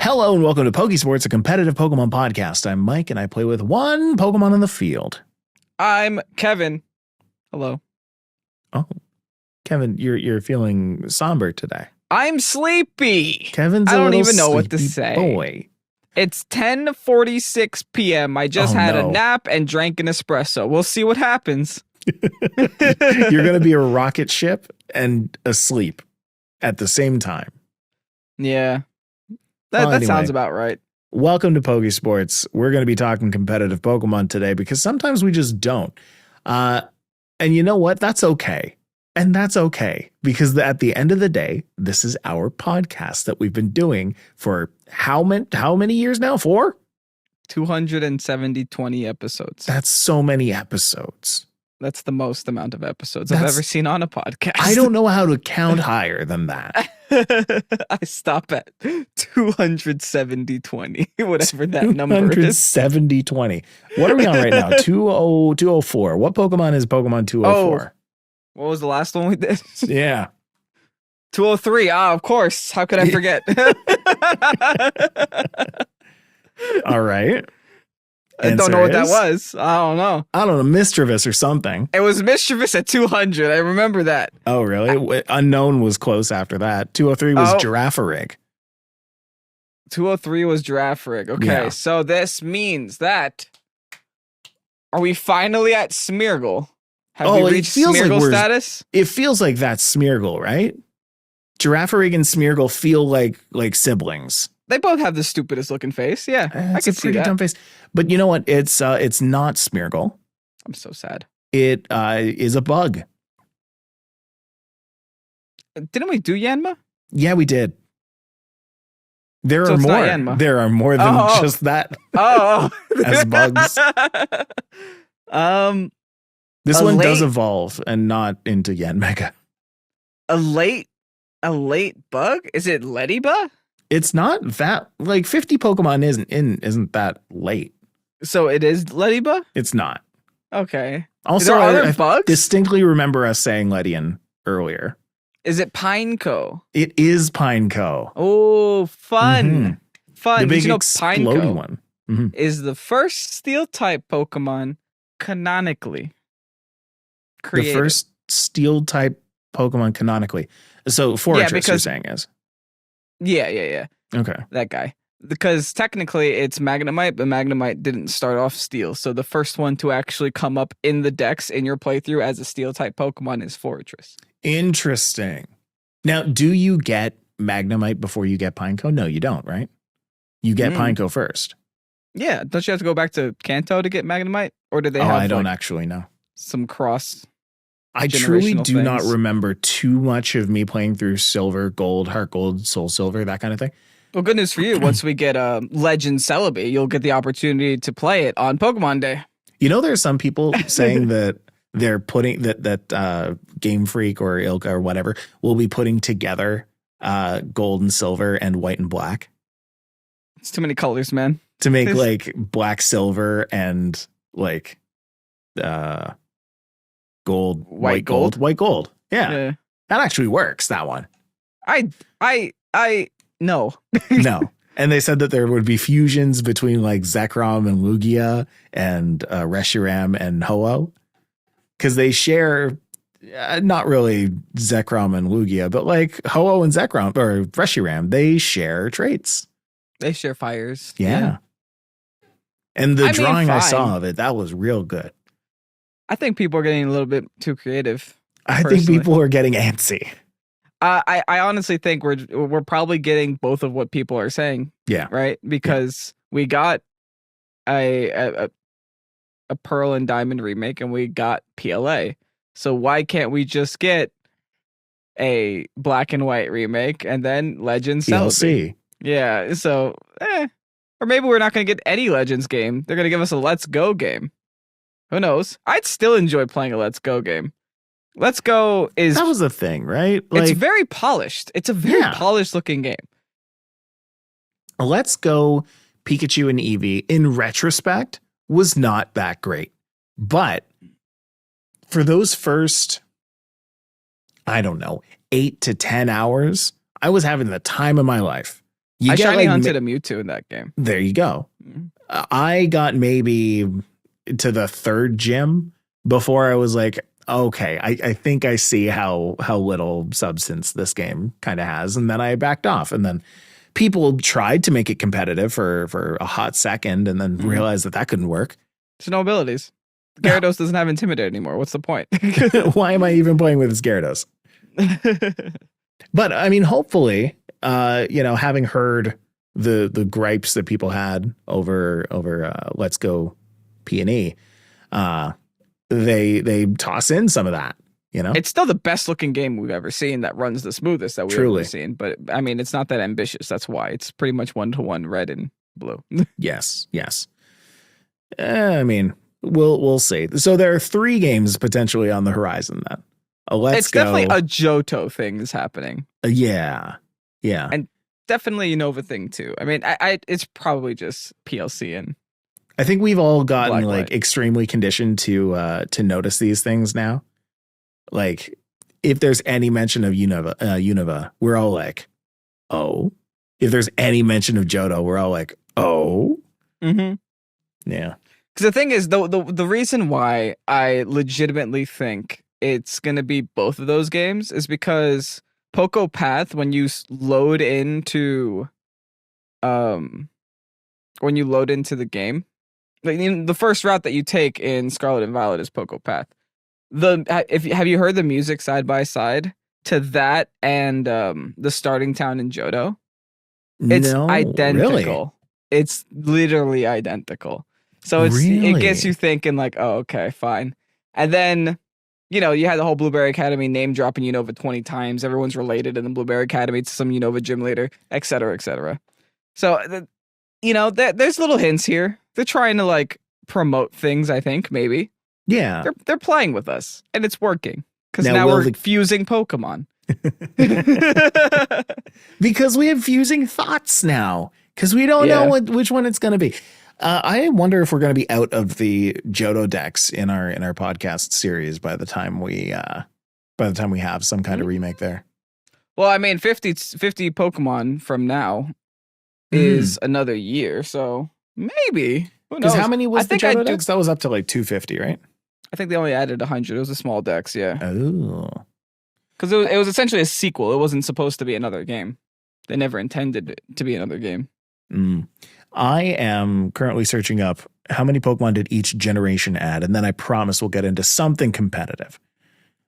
Hello and welcome to Pokésports, a competitive Pokemon podcast. I'm Mike and I play with one Pokemon in the field. I'm Kevin. Hello. Oh, Kevin, you're feeling somber today. I'm sleepy. Kevin's I a don't little even know what to sleepy say. boy. It's 10:46 p.m. I just had a nap and drank an espresso. We'll see what happens. You're going to be a rocket ship and asleep at the same time. Yeah. That sounds about right. Welcome to Pokésports. We're going to be talking competitive Pokemon today because sometimes we just don't. And you know what? That's okay. And that's okay because at the end of the day, this is our podcast that we've been doing for how many years now? 4? 220 episodes. That's so many episodes. That's the most amount of episodes I've ever seen on a podcast. I don't know how to count higher than that. I stop at 270-20, whatever that number is. 270-20. What are we on right now? 204. What Pokemon is Pokemon 204? What was the last one we did? Yeah. 203. Ah, of course. How could I forget? All right. I don't know what that was. I don't know. Mischievous or something. It was Mischievous at 200. I remember that. Oh, really? Unknown was close after that. 203 was Girafarig. 203 was Girafarig. Okay, yeah. So this means that... Are we finally at Smeargle? Have we reached Smeargle status? It feels like that's Smeargle, right? Girafarig and Smeargle feel like siblings. They both have the stupidest looking face. Yeah, I can see that. It's a pretty dumb face. But you know what? It's not Smeargle. I'm so sad. It is a bug. Didn't we do Yanma? Yeah, we did. There are more. There are more than just that. As bugs. This one does evolve and not into Yanmega. A late bug? Is it Ladybug? It's not that 50 Pokemon isn't that late. So it is Ladybug? It's not. Okay. Also, I bugs? Distinctly remember us saying Ledian earlier. Is it Pineco? It is Pineco. Oh, fun. Mm-hmm. Fun. The big explodey one. Mm-hmm. Is the first steel type Pokemon canonically created. The first steel type Pokemon canonically. So Fortress, you're saying is. Yeah. Okay. That guy. Because technically it's Magnemite, but Magnemite didn't start off steel. So the first one to actually come up in the dex in your playthrough as a steel type Pokemon is Fortress. Interesting. Now, do you get Magnemite before you get Pineco? No, you don't, right? You get Pineco first. Yeah. Don't you have to go back to Kanto to get Magnemite? Or did they have I don't actually know. Some cross? I truly do not remember too much of me playing through Silver, Gold, Heart Gold, Soul Silver, that kind of thing. Well, good news for you. Once we get Legend Celebi, you'll get the opportunity to play it on Pokemon Day. You know, there's some people saying that they're putting that Game Freak or Ilka or whatever will be putting together Gold and Silver and White and Black. It's too many colors, man. To make Black, Silver and Gold, White Gold. Yeah. That actually works, that one. No. No. And they said that there would be fusions between Zekrom and Lugia and Reshiram and Ho-Oh. Because they share, not really Zekrom and Lugia, but Ho-Oh and Zekrom, or Reshiram, they share traits. They share fires. Yeah. And the drawing I saw of it, that was real good. I think people are getting a little bit too creative. I think people are getting antsy. I honestly think we're probably getting both of what people are saying. Yeah. Right? Because we got a Pearl and Diamond remake and we got PLA. So why can't we just get a Black and White remake and then Legends DLC? Yeah. So, or maybe we're not going to get any Legends game. They're going to give us a Let's Go game. Who knows? I'd still enjoy playing a Let's Go game. Let's Go is... That was a thing, right? It's very polished. It's a very polished looking game. Let's Go Pikachu and Eevee, in retrospect, was not that great. But for those first, 8 to 10 hours, I was having the time of my life. You I get shiny like hunted a Mewtwo in that game. there you go. Mhm. I got maybe to the third gym before I was like, okay, I think I see how little substance this game kind of has. And then I backed off. And then people tried to make it competitive for a hot second and then realized that couldn't work. There's no abilities. Gyarados doesn't have Intimidate anymore. What's the point? Why am I even playing with this Gyarados? But I mean, hopefully, having heard the gripes that people had over Let's Go P&E, they toss in some of that. It's still the best looking game we've ever seen that runs the smoothest that we've ever seen. But I mean, it's not that ambitious. That's why it's pretty much 1-to-1 red and blue. Yes. I mean, we'll see. So there are 3 games potentially on the horizon then. Let's Go. Definitely a Johto thing is happening. Yeah. And definitely a Unova thing too. I mean, it's probably just PLC and I think we've all gotten Black Light. extremely conditioned to notice these things now. Like if there's any mention of Unova, we're all like, oh. If there's any mention of Johto, we're all like, oh. Mm-hmm. Yeah. Because the thing is, the reason why I legitimately think it's going to be both of those games is because Poco Path, when you load into the game, like the first route that you take in Scarlet and Violet is Poco Path. Have you heard the music side by side to that and the starting town in Johto? It's identical. Really? It's literally identical. So it gets you thinking like, oh, okay, fine. And then, you had the whole Blueberry Academy name dropping Unova 20 times. Everyone's related in the Blueberry Academy to some Unova gym leader, et cetera, et cetera. So, there's little hints here. They're trying to promote things, I think, maybe. Yeah. They're playing with us and it's working because now we're fusing Pokemon. Because we have fusing thoughts now because we don't know which one it's going to be. I wonder if we're going to be out of the Johto decks in our podcast series by the time we have some kind of remake there. Well, I mean, 50 Pokemon from now is another year, so maybe. Because how many was the Johto decks? That was up to 250, right? I think they only added 100. It was a small decks, yeah. Oh. Because it was essentially a sequel. It wasn't supposed to be another game. They never intended it to be another game. I am currently searching up how many Pokemon did each generation add, and then I promise we'll get into something competitive.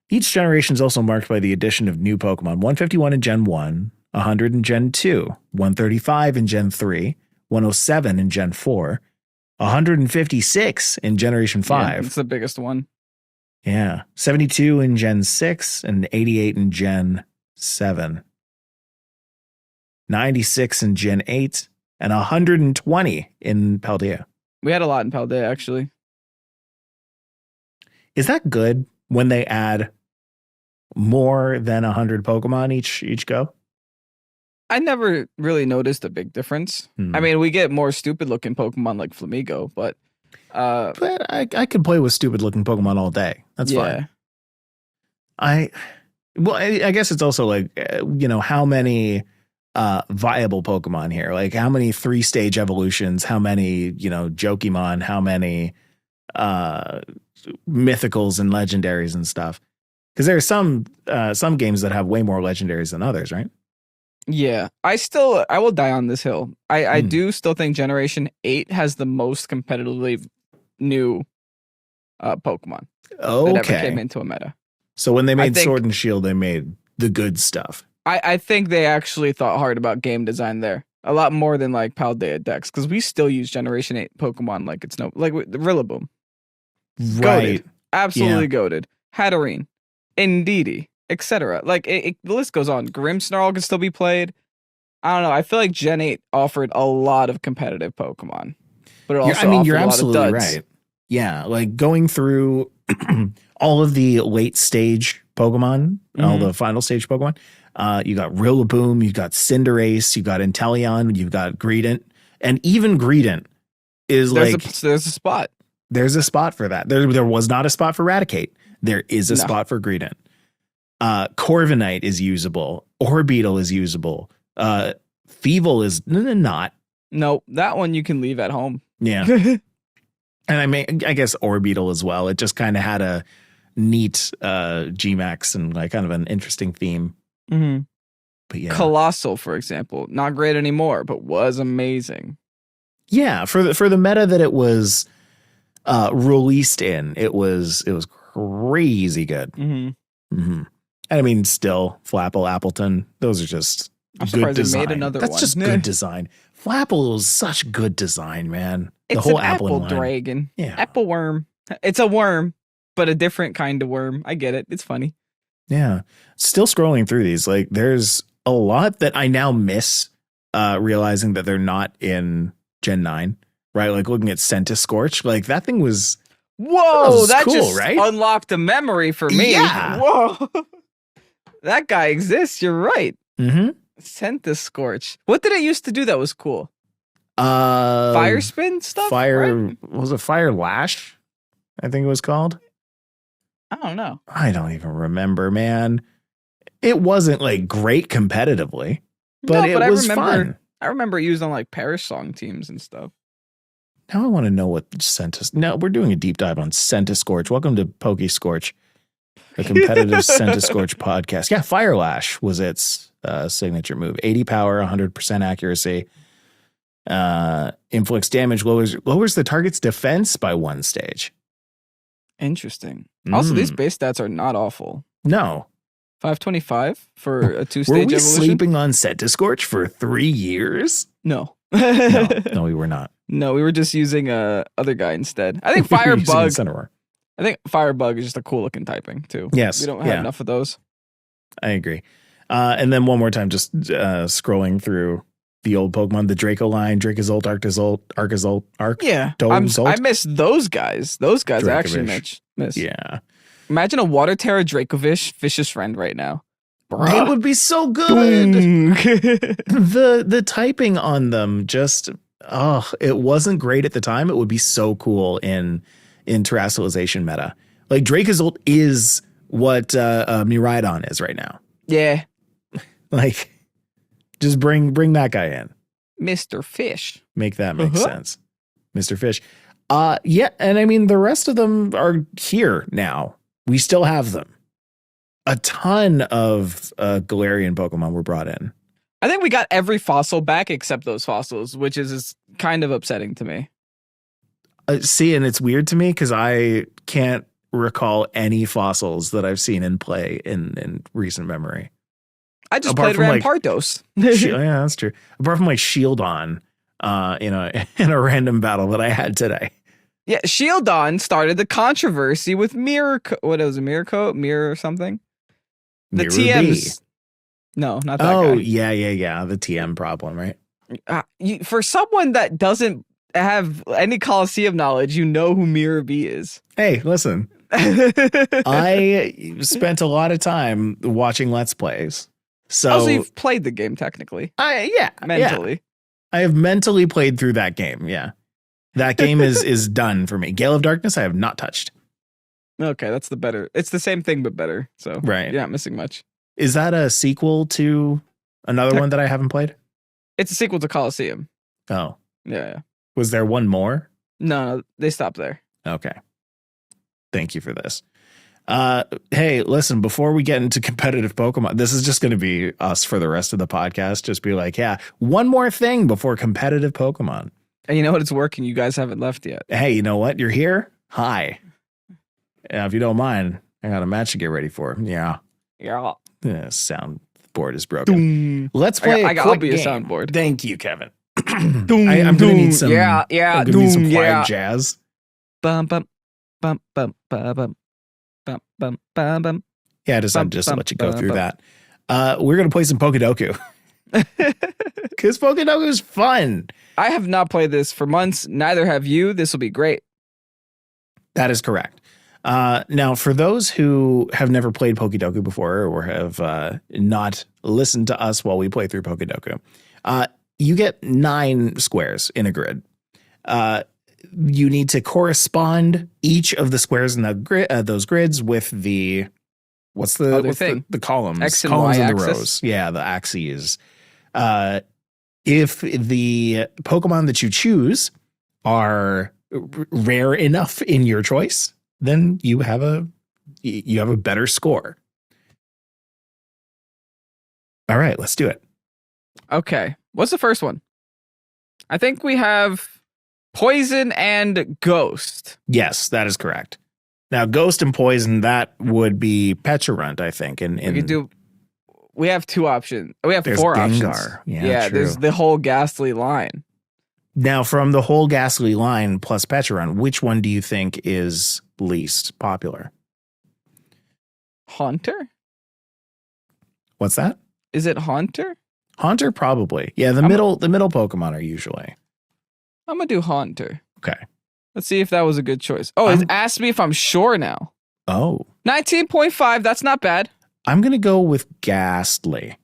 Each generation is also marked by the addition of new Pokemon. 151 in Gen 1, 100 in Gen 2, 135 in Gen 3, 107 in Gen 4, 156 in Generation 5. Yeah, it's the biggest one. Yeah. 72 in Gen 6 and 88 in Gen 7. 96 in Gen 8 and 120 in Paldea. We had a lot in Paldea, actually. Is that good when they add more than 100 Pokemon each go? I never really noticed a big difference. I mean, we get more stupid looking Pokemon like Flamigo, but I could play with stupid looking Pokemon all day. That's fine. I guess it's also how many viable Pokemon here? Like how many 3-stage evolutions, how many, Jokemon, how many mythicals and legendaries and stuff. Because there are some games that have way more legendaries than others, right? Yeah, I will die on this hill. I do still think Generation 8 has the most competitively new Pokemon that ever came into a meta. So when they made Sword and Shield, they made the good stuff. I think they actually thought hard about game design there. A lot more than Paldea decks, because we still use Generation 8 Pokemon like it's no the Rillaboom. Right. Goated. Absolutely goated. Hatterene. Indeedee. Etc. The list goes on. Grimmsnarl can still be played. I don't know. I feel like Gen 8 offered a lot of competitive Pokemon. But it also offered you're a lot absolutely of duds. right. Yeah, going through all of the late stage Pokemon, all the final stage Pokemon. You got Rillaboom, you got Cinderace, you got Inteleon, you've got Greedent, and even Greedent is there's a spot. There's a spot for that. There was not a spot for Raticate. There is a spot for Greedent. Corviknight is usable. Orbeetle is usable. Feeble is not. No, that one you can leave at home. Yeah. And I guess Orbeetle as well. It just kind of had a neat Gmax and like kind of an interesting theme. Mm-hmm. But yeah. Colossal, for example, not great anymore, but was amazing. Yeah, for the meta that it was released in, it was crazy good. Mm-hmm. Mm-hmm. And I mean, still Flapple, Appleton, those are just good design. Made another That's one. just good design. Flapple was such good design, man. It's the whole an apple line. dragon. Yeah. Apple worm. It's a worm, but a different kind of worm. I get it. It's funny. Yeah. Still scrolling through these, like there's a lot that I now miss realizing that they're not in Gen 9, right? Like looking at Centiskorch, like that thing was that cool, just right? unlocked a memory for me. Yeah. Whoa. That guy exists. You're right. Mm-hmm. Centiskorch. What did it used to do that was cool? Fire spin stuff? Right? Was it Fire Lash? I think it was called. I don't know. I don't even remember, man. It wasn't like great competitively, but it was fun. I remember it used on like Parish Song teams and stuff. Now I want to know what No, we're doing a deep dive on Centiskorch. Welcome to Pokésports, a competitive Centiskorch podcast. Yeah, Fire Lash was its signature move. 80 power, 100% accuracy. Inflicts damage, lowers the target's defense by 1 stage. Interesting. Also, these base stats are not awful. No. 525 for a 2-stage Were we evolution. sleeping on Centiskorch for 3 years? No. No, we were not. No, we were just using other guy instead. I think Firebug. I think Firebug is just a cool looking typing too. Yes. We don't have enough of those. I agree. And then one more time, just scrolling through the old Pokemon, the Draco line, Dracozolt, Arcazolt, Yeah. I miss those guys. Those guys I actually miss. Yeah. Imagine a Water Terra Dracovish Vicious Friend right now. Bruh. It would be so good. the typing on them just it wasn't great at the time. It would be so cool in terrestrialization meta. Like Dracozolt is what Miraidon is right now. Yeah. Like just bring that guy in. Mr. Fish. Make that make sense. Mr. Fish. Yeah, and I mean the rest of them are here now. We still have them. A ton of Galarian Pokemon were brought in. I think we got every fossil back except those fossils, which is kind of upsetting to me. See, and it's weird to me because I can't recall any fossils that I've seen in play in recent memory. I just played Rampardos. Yeah, that's true. Apart from like Shieldon, in a random battle that I had today. Yeah, Shieldon started the controversy with Mirror. What was it? Mirror or something? The Mirror TMs. No, not that guy. Oh, yeah. The TM problem, right? For someone that doesn't have any Coliseum knowledge, you know who Mirror B is. Hey, listen. I spent a lot of time watching Let's Plays. So you've played the game technically. Mentally. Yeah. I have mentally played through that game, yeah. That game is done for me. Gale of Darkness, I have not touched. Okay, that's the better. It's the same thing, but better. So right. You're not missing much. Is that a sequel to another one that I haven't played? It's a sequel to Coliseum. Oh. Yeah. Was there one more? No, they stopped there. Okay. Thank you for this. Hey, listen, before we get into competitive Pokemon, this is just going to be us for the rest of the podcast. Just be like, yeah, one more thing before competitive Pokemon. And you know what? It's working. You guys haven't left yet. Hey, you know what? You're here. Hi. If you don't mind, I got a match to get ready for. Yeah. Yeah. Soundboard is broken. Doom. Let's play I'll be a soundboard. Thank you, Kevin. I'm going to need some. Yeah. I'm going to need some quiet jazz. Bum bum bum bum bum bum bum bum bum bum. Yeah, just let you go through that. We're going to play some Pokédoku. Because Pokédoku is fun. I have not played this for months. Neither have you. This will be great. That is correct. Now, for those who have never played Pokédoku before or have not listened to us while we play through Pokédoku, you get 9 squares in a grid. You need to correspond each of the squares in the grid, those grids with the what's the columns? X and columns Y and the axis? rows. Yeah, the axes. If the Pokemon that you choose are rare enough in your choice, then you have a better score. All right, let's do it. Okay. What's the first one? I think we have Poison and Ghost. Yes, that is correct. Now, Ghost and Poison, that would be Pecharunt, I think. We have two options. We have there's four Gengar. options. Yeah, true. There's the whole Ghastly line. Now, from the whole Ghastly line plus Pecharunt, which one do you think is least popular? Haunter? What's that? Is it Haunter? Haunter, probably. Yeah, the middle Pokemon are usually. I'm going to do Haunter. Okay. Let's see if that was a good choice. Oh, it asked me if I'm sure now. Oh. 19.5. That's not bad. I'm going to go with Ghastly.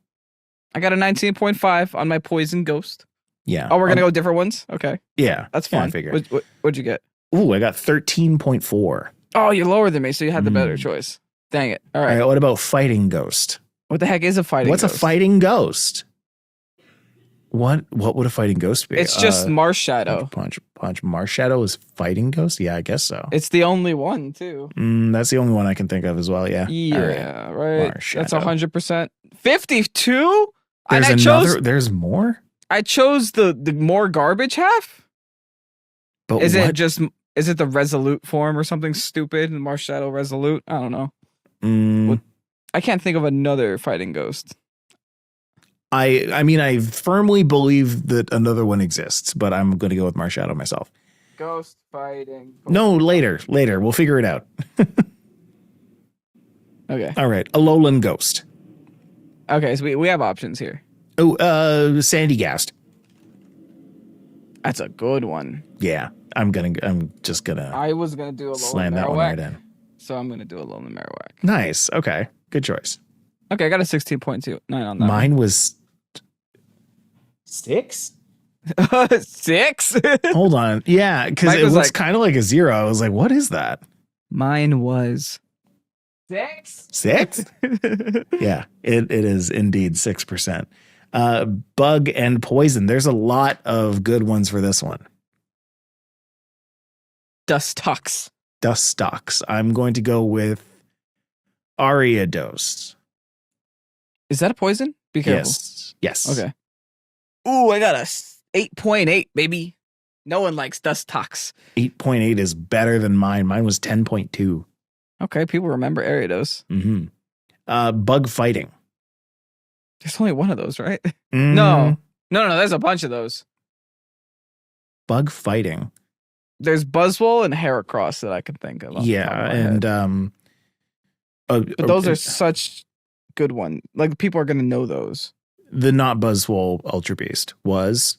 I got a 19.5 on my Poison Ghost. Yeah. Oh, we're going to go different ones? Okay. Yeah. That's fine. Yeah, I figured. What'd you get? Ooh, I got 13.4. Oh, you're lower than me, so you had the better choice. Dang it. All right. What about Fighting Ghost? What the heck is a Fighting Ghost? What's a Fighting Ghost? What would a Fighting Ghost be? It's just Marshadow. Punch. Marshadow is Fighting Ghost? Yeah, I guess so. It's the only one, too. That's the only one I can think of as well, yeah. Yeah, right. Marshadow. That's 100%. 52? There's more? I chose the more garbage half? But is it the Resolute form or something stupid? Marshadow Resolute? I don't know. I can't think of another Fighting Ghost. I mean, I firmly believe that another one exists, but I'm going to go with Marshadow myself. Ghost fighting. No, later. We'll figure it out. Okay. All right. Alolan Ghost. Okay, so we have options here. Oh, Sandygast. That's a good one. Yeah, I'm just gonna. I was gonna do a slam that one right in. So I'm gonna do a Alolan Marowak. Nice. Okay. Good choice. Okay, I got a 16.29 on that. Mine was 6. 6? Hold on. Yeah, because it was kind of like a 0. I was like, what is that? Mine was 6. 6? Yeah, it is indeed 6%. Bug and Poison. There's a lot of good ones for this one. Dustox. I'm going to go with Ariados. Is that a poison? Be careful. Yes. Okay. Ooh, I got a 8.8, baby. No one likes Dustox. 8.8 is better than mine. Mine was 10.2. Okay, people remember Ariados. Mm-hmm. Bug Fighting. There's only one of those, right? Mm-hmm. No. There's a bunch of those. Bug Fighting. There's Buzzwole and Heracross that I can think of. Yeah, and but those are such good ones. Like, people are going to know those. The not Buzzwole Ultra Beast was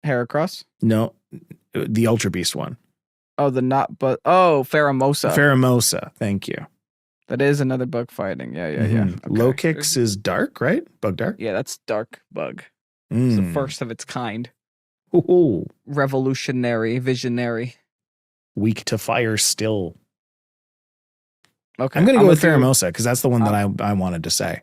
Heracross? No, the Ultra Beast one. Oh, Pheromosa. Pheromosa, thank you. That is another bug fighting. Yeah. Okay. Low Kicks is dark, right? Bug dark? Yeah, that's dark bug. It's the first of its kind. Ooh. Revolutionary, visionary. Weak to fire still. Okay. I'm going to go with Pheromosa because that's the one that I wanted to say.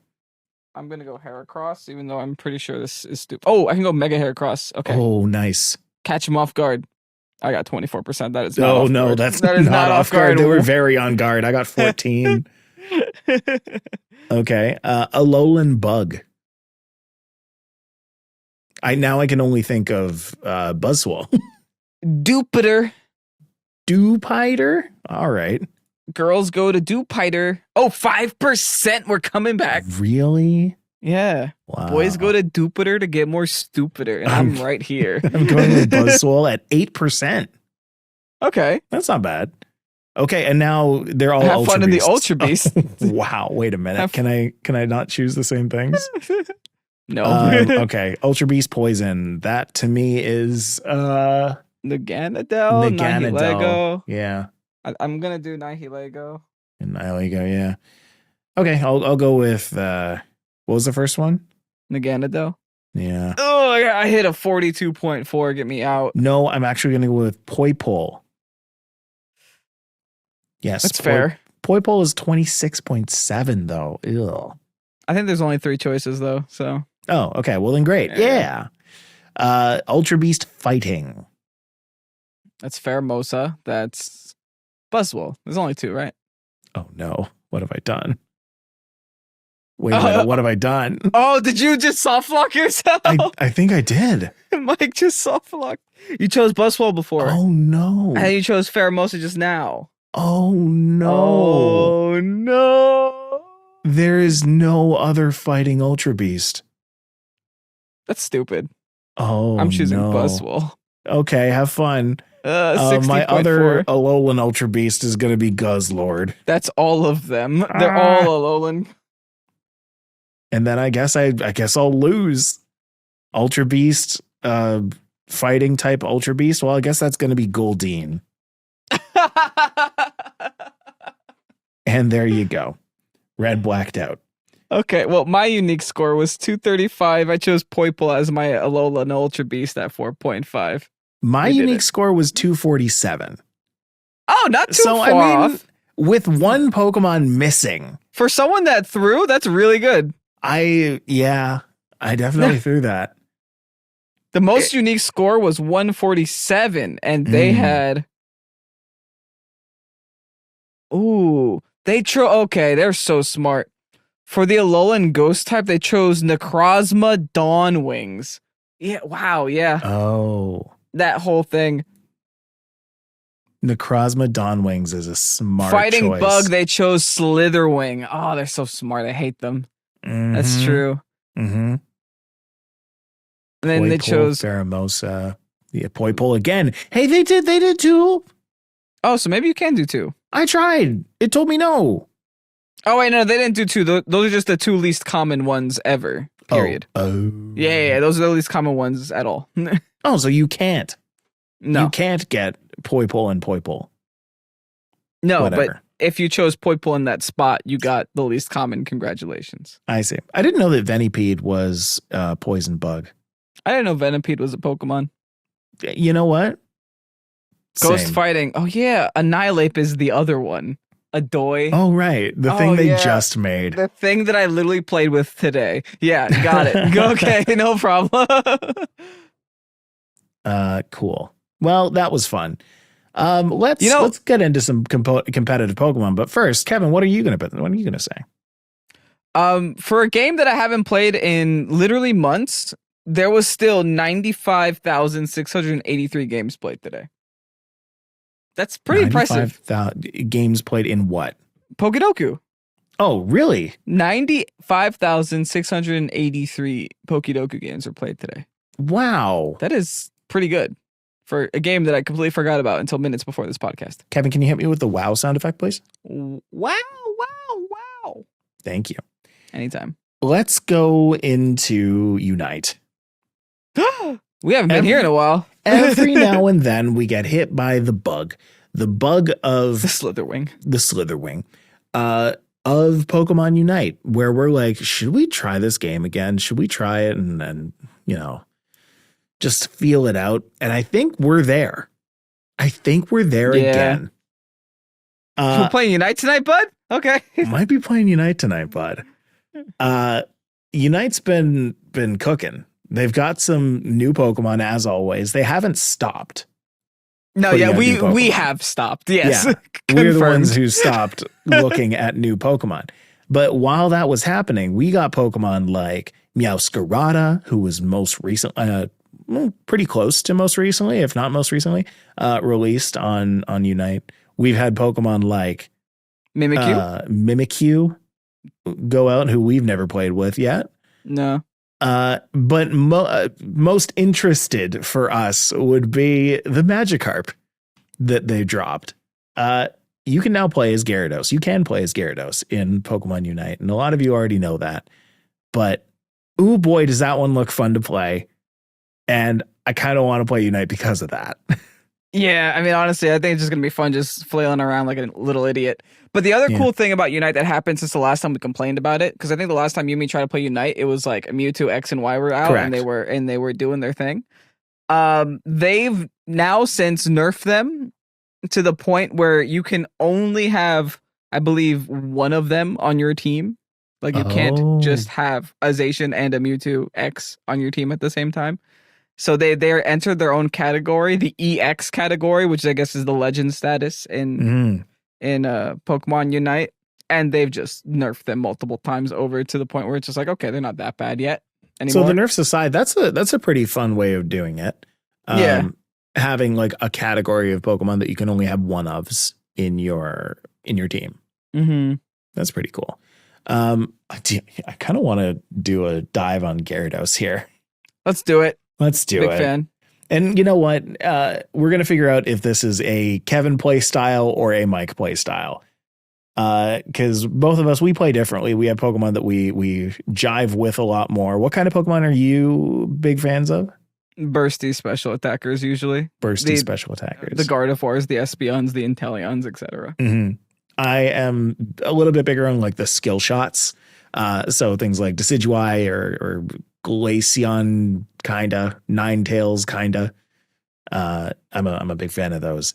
I'm going to go Heracross, even though I'm pretty sure this is stupid. Oh, I can go Mega Heracross. Okay. Oh, nice. Catch him off guard. I got 24%. That is not off guard. That's not off guard. They were very on guard. I got 14. Okay. Alolan Bug. I can only think of Buzzwole. Dupiter? All right. Girls go to Dupiter. Oh, 5%. We're coming back. Really? Yeah. Wow. Boys go to Dupiter to get more stupider. And I'm right here. I'm going with Buzzwole at 8%. Okay. That's not bad. Okay, and now they're all have Ultra fun in the Beasts. Ultra Beast. Wow, wait a minute. Can I not choose the same things? No. Okay, Ultra Beast Poison. That to me is Naganadel, Nihilego. Yeah. I'm gonna do Nihilego. And Nihilego, yeah. Okay, I'll go with what was the first one? Naganadel. Yeah. Oh, I hit a 42.4. Get me out. No, I'm actually gonna go with Poipole. Yes, that's fair. Poipole is 26.7 though. Ew. I think there's only 3 choices though. So Oh, okay. Well, then great. Yeah. Ultra Beast fighting. That's Pheromosa. That's Buzzwole. There's only 2, right? Oh, no. What have I done? Wait a minute. What have I done? Oh, did you just soft lock yourself? I think I did. Mike just soft locked. You chose Buzzwole before. Oh, no. And you chose Pheromosa just now. Oh, no. Oh, no. There is no other fighting Ultra Beast. That's stupid. Oh, I'm choosing no. Buzzwole. Okay, have fun. My 60.4. other Alolan Ultra Beast is going to be Guzzlord. That's all of them. They're all Alolan. And then I guess I'll lose. Ultra Beast, fighting type Ultra Beast. Well, I guess that's going to be Goldeen. And there you go. Red blacked out. Okay, well, my unique score was 235. I chose Poipole as my Alolan Ultra Beast at 4.5. My unique score was 247. Oh, not too so, far off. With one Pokemon missing. For someone that threw, that's really good. I definitely threw that. The most unique score was 147, and they had... Ooh, okay, they're so smart. For the Alolan Ghost type, they chose Necrozma Dawnwings. Yeah, wow, yeah. Oh. That whole thing. Necrozma Dawnwings is a smart Fighting choice. Bug, they chose Slitherwing. Oh, they're so smart. I hate them. That's true. Mm-hmm. And then they chose Pheromosa. Yeah, Poipole again. Hey, they did too. Oh, so maybe you can do 2. I tried. It told me no. Oh, wait, no, they didn't do 2. Those are just the 2 least common ones ever. Period. Oh. Yeah, those are the least common ones at all. Oh, so you can't. No. You can't get Poipole and Poipole. No, Whatever. but if you chose Poipole in that spot, you got the least common. Congratulations. I see. I didn't know that Venipede was Poison Bug. I didn't know Venipede was a Pokemon. You know what? Ghost Same. fighting. Oh, yeah. Annihilape is the other one. Adoy. Oh, right. The thing they just made. The thing that I literally played with today. Yeah, got it. Okay, no problem. Cool. Well, that was fun. Let's get into some competitive Pokemon. But first, Kevin, what are you gonna say? For a game that I haven't played in literally months, there was still 95,683 games played today. That's pretty impressive. Games played in what? Pokedoku. Oh, really? 95,683 Pokedoku games were played today. Wow. That is pretty good for a game that I completely forgot about until minutes before this podcast. Kevin, can you hit me with the wow sound effect, please? Wow, wow, wow. Thank you. Anytime. Let's go into Unite. We haven't been here in a while. Every now and then we get hit by the bug of the Slitherwing. Of Pokemon Unite, where we're like, should we try this game again? Should we try it and just feel it out? And I think we're there. Again. We're playing Unite tonight, bud? Okay. Might be playing Unite tonight, bud. Unite's been cooking. They've got some new Pokemon as always. They haven't stopped. No, yeah, we have stopped. Yes. Yeah. We're the ones who stopped looking at new Pokemon. But while that was happening, we got Pokemon like Meowscarada, who was most recently, pretty close to most recently, if not most recently, released on Unite. We've had Pokemon like Mimikyu go out, who we've never played with yet. No. But most interested for us would be the Magikarp that they dropped. You can now play as Gyarados. You can play as Gyarados in Pokemon Unite, and a lot of you already know that. But, ooh boy, does that one look fun to play. And I kind of want to play Unite because of that. Yeah, I mean, honestly, I think it's just going to be fun just flailing around like a little idiot. But the other cool thing about Unite that happened since the last time we complained about it, because I think the last time you and me tried to play Unite, it was like Mewtwo X and Y were out. Correct. and they were doing their thing. They've now since nerfed them to the point where you can only have, I believe, one of them on your team. Like, you can't just have a Zacian and a Mewtwo X on your team at the same time. So they're entered their own category, the EX category, which I guess is the legend status in Pokemon Unite. And they've just nerfed them multiple times over to the point where it's just like, okay, they're not that bad yet anymore. So the nerfs aside, that's a pretty fun way of doing it. Having like a category of Pokemon that you can only have one ofs in your team. Mm-hmm. That's pretty cool. I kind of want to do a dive on Gyarados here. Let's do it. Big fan. And you know what? We're going to figure out if this is a Kevin play style or a Mike play style. Because both of us, we play differently. We have Pokemon that we jive with a lot more. What kind of Pokemon are you big fans of? Bursty special attackers, usually. Special attackers. The Gardevoirs, the Espeons, the Inteleons, etc. Mm-hmm. I am a little bit bigger on like the skill shots. So things like Decidueye or Glaceon, kinda, Ninetales, kinda. I'm a big fan of those.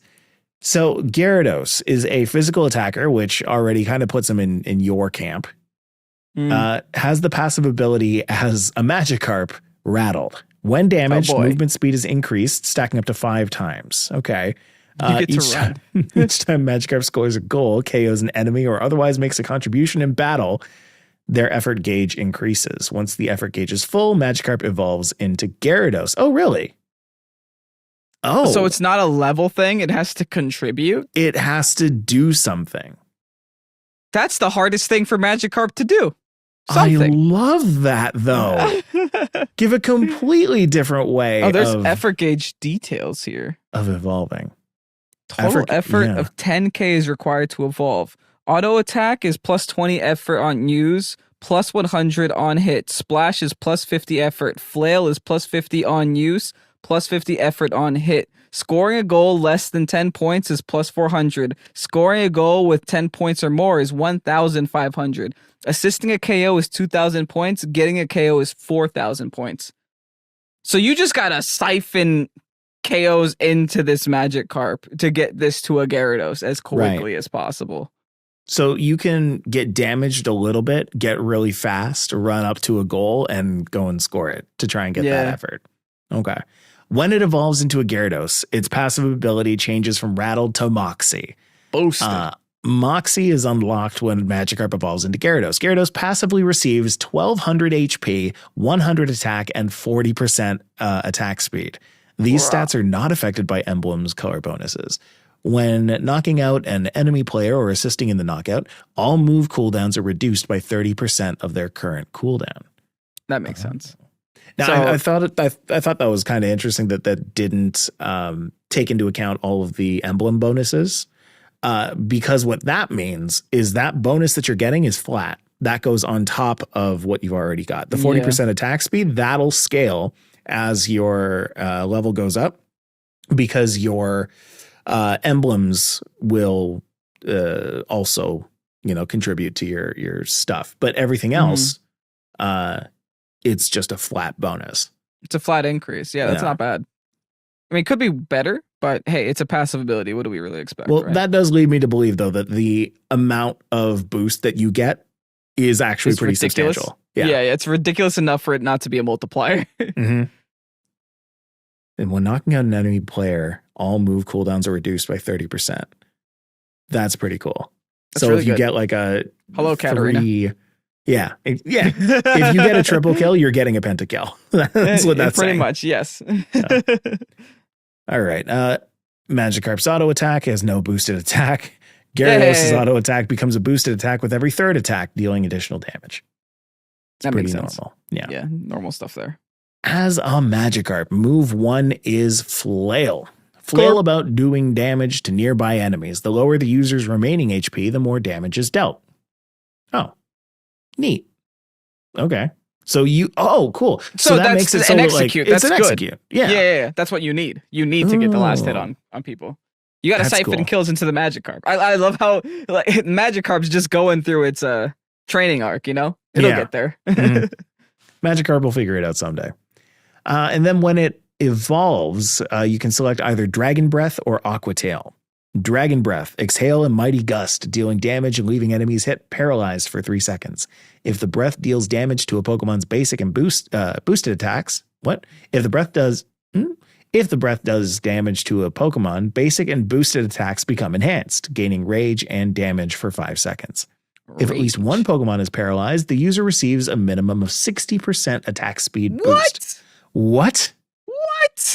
So Gyarados is a physical attacker, which already kind of puts him in your camp. Has the passive ability as a Magikarp, Rattled. When damaged, movement speed is increased, stacking up to 5 times. Okay. Each time Magikarp scores a goal, KOs an enemy, or otherwise makes a contribution in battle, their effort gauge increases. Once the effort gauge is full, Magikarp evolves into Gyarados. Oh, really? Oh. So it's not a level thing. It has to contribute. It has to do something. That's the hardest thing for Magikarp to do. Something. I love that, though. Give a completely different way. Oh, there's effort gauge details here. Of evolving. Total effort of 10k is required to evolve. Auto attack is plus 20 effort on use, plus 100 on hit. Splash is plus 50 effort. Flail is plus 50 on use, plus 50 effort on hit. Scoring a goal less than 10 points is plus 400. Scoring a goal with 10 points or more is 1,500. Assisting a KO is 2,000 points. Getting a KO is 4,000 points. So you just gotta siphon KOs into this Magikarp to get this to a Gyarados as quickly as possible. So you can get damaged a little bit, get really fast, run up to a goal, and go and score it to try and get that effort. Okay. When it evolves into a Gyarados, its passive ability changes from Rattled to Moxie. Boosted. Moxie is unlocked when Magikarp evolves into Gyarados. Gyarados passively receives 1,200 HP, 100 attack, and 40% attack speed. These stats are not affected by emblems color bonuses. When knocking out an enemy player or assisting in the knockout, all move cooldowns are reduced by 30% of their current cooldown. That makes sense. Now, So- I thought that was kind of interesting that didn't take into account all of the emblem bonuses, because what that means is that bonus that you're getting is flat. That goes on top of what you've already got. The 40% attack speed, that'll scale as your level goes up, because your emblems will also, contribute to your stuff. But everything else, it's just a flat bonus. It's a flat increase. Yeah, that's not bad. I mean, it could be better, but hey, it's a passive ability. What do we really expect? Well, right? that does lead me to believe, though, that the amount of boost that you get is actually pretty ridiculous. substantial. Yeah, it's ridiculous enough for it not to be a multiplier. Mm-hmm. And when knocking out an enemy player, all move cooldowns are reduced by 30%. That's pretty cool. That's so really if you good. get like a Hello, Katarina. Yeah. If you get a triple kill, you're getting a pentakill. That's what that's pretty saying. much. Yes. All right. Magikarp's auto attack has no boosted attack. Gyarados' auto attack becomes a boosted attack with every third attack, dealing additional damage. It's That pretty makes sense. normal. Yeah. Yeah, normal stuff there. As a Magikarp, move 1 is Flail. Flail about doing damage to nearby enemies. The lower the user's remaining HP, the more damage is dealt. Oh, neat. Okay. So cool. So that makes it so an like execute. it's That's an good. execute. Yeah. Yeah. That's what you need. You need to get the last hit on people. You got to That's siphon cool. kills into the Magikarp. I love how like Magikarp's just going through its training arc. It'll get there. Magikarp will figure it out someday. And then when it evolves, you can select either Dragon Breath or Aqua Tail. Dragon Breath. Exhale a mighty gust, dealing damage and leaving enemies hit paralyzed for 3 seconds. If the breath deals damage to a Pokemon's basic and boosted attacks, what? If the breath does damage to a Pokemon, basic and boosted attacks become enhanced, gaining rage and damage for 5 seconds. If at least one Pokemon is paralyzed, the user receives a minimum of 60% attack speed boost. What?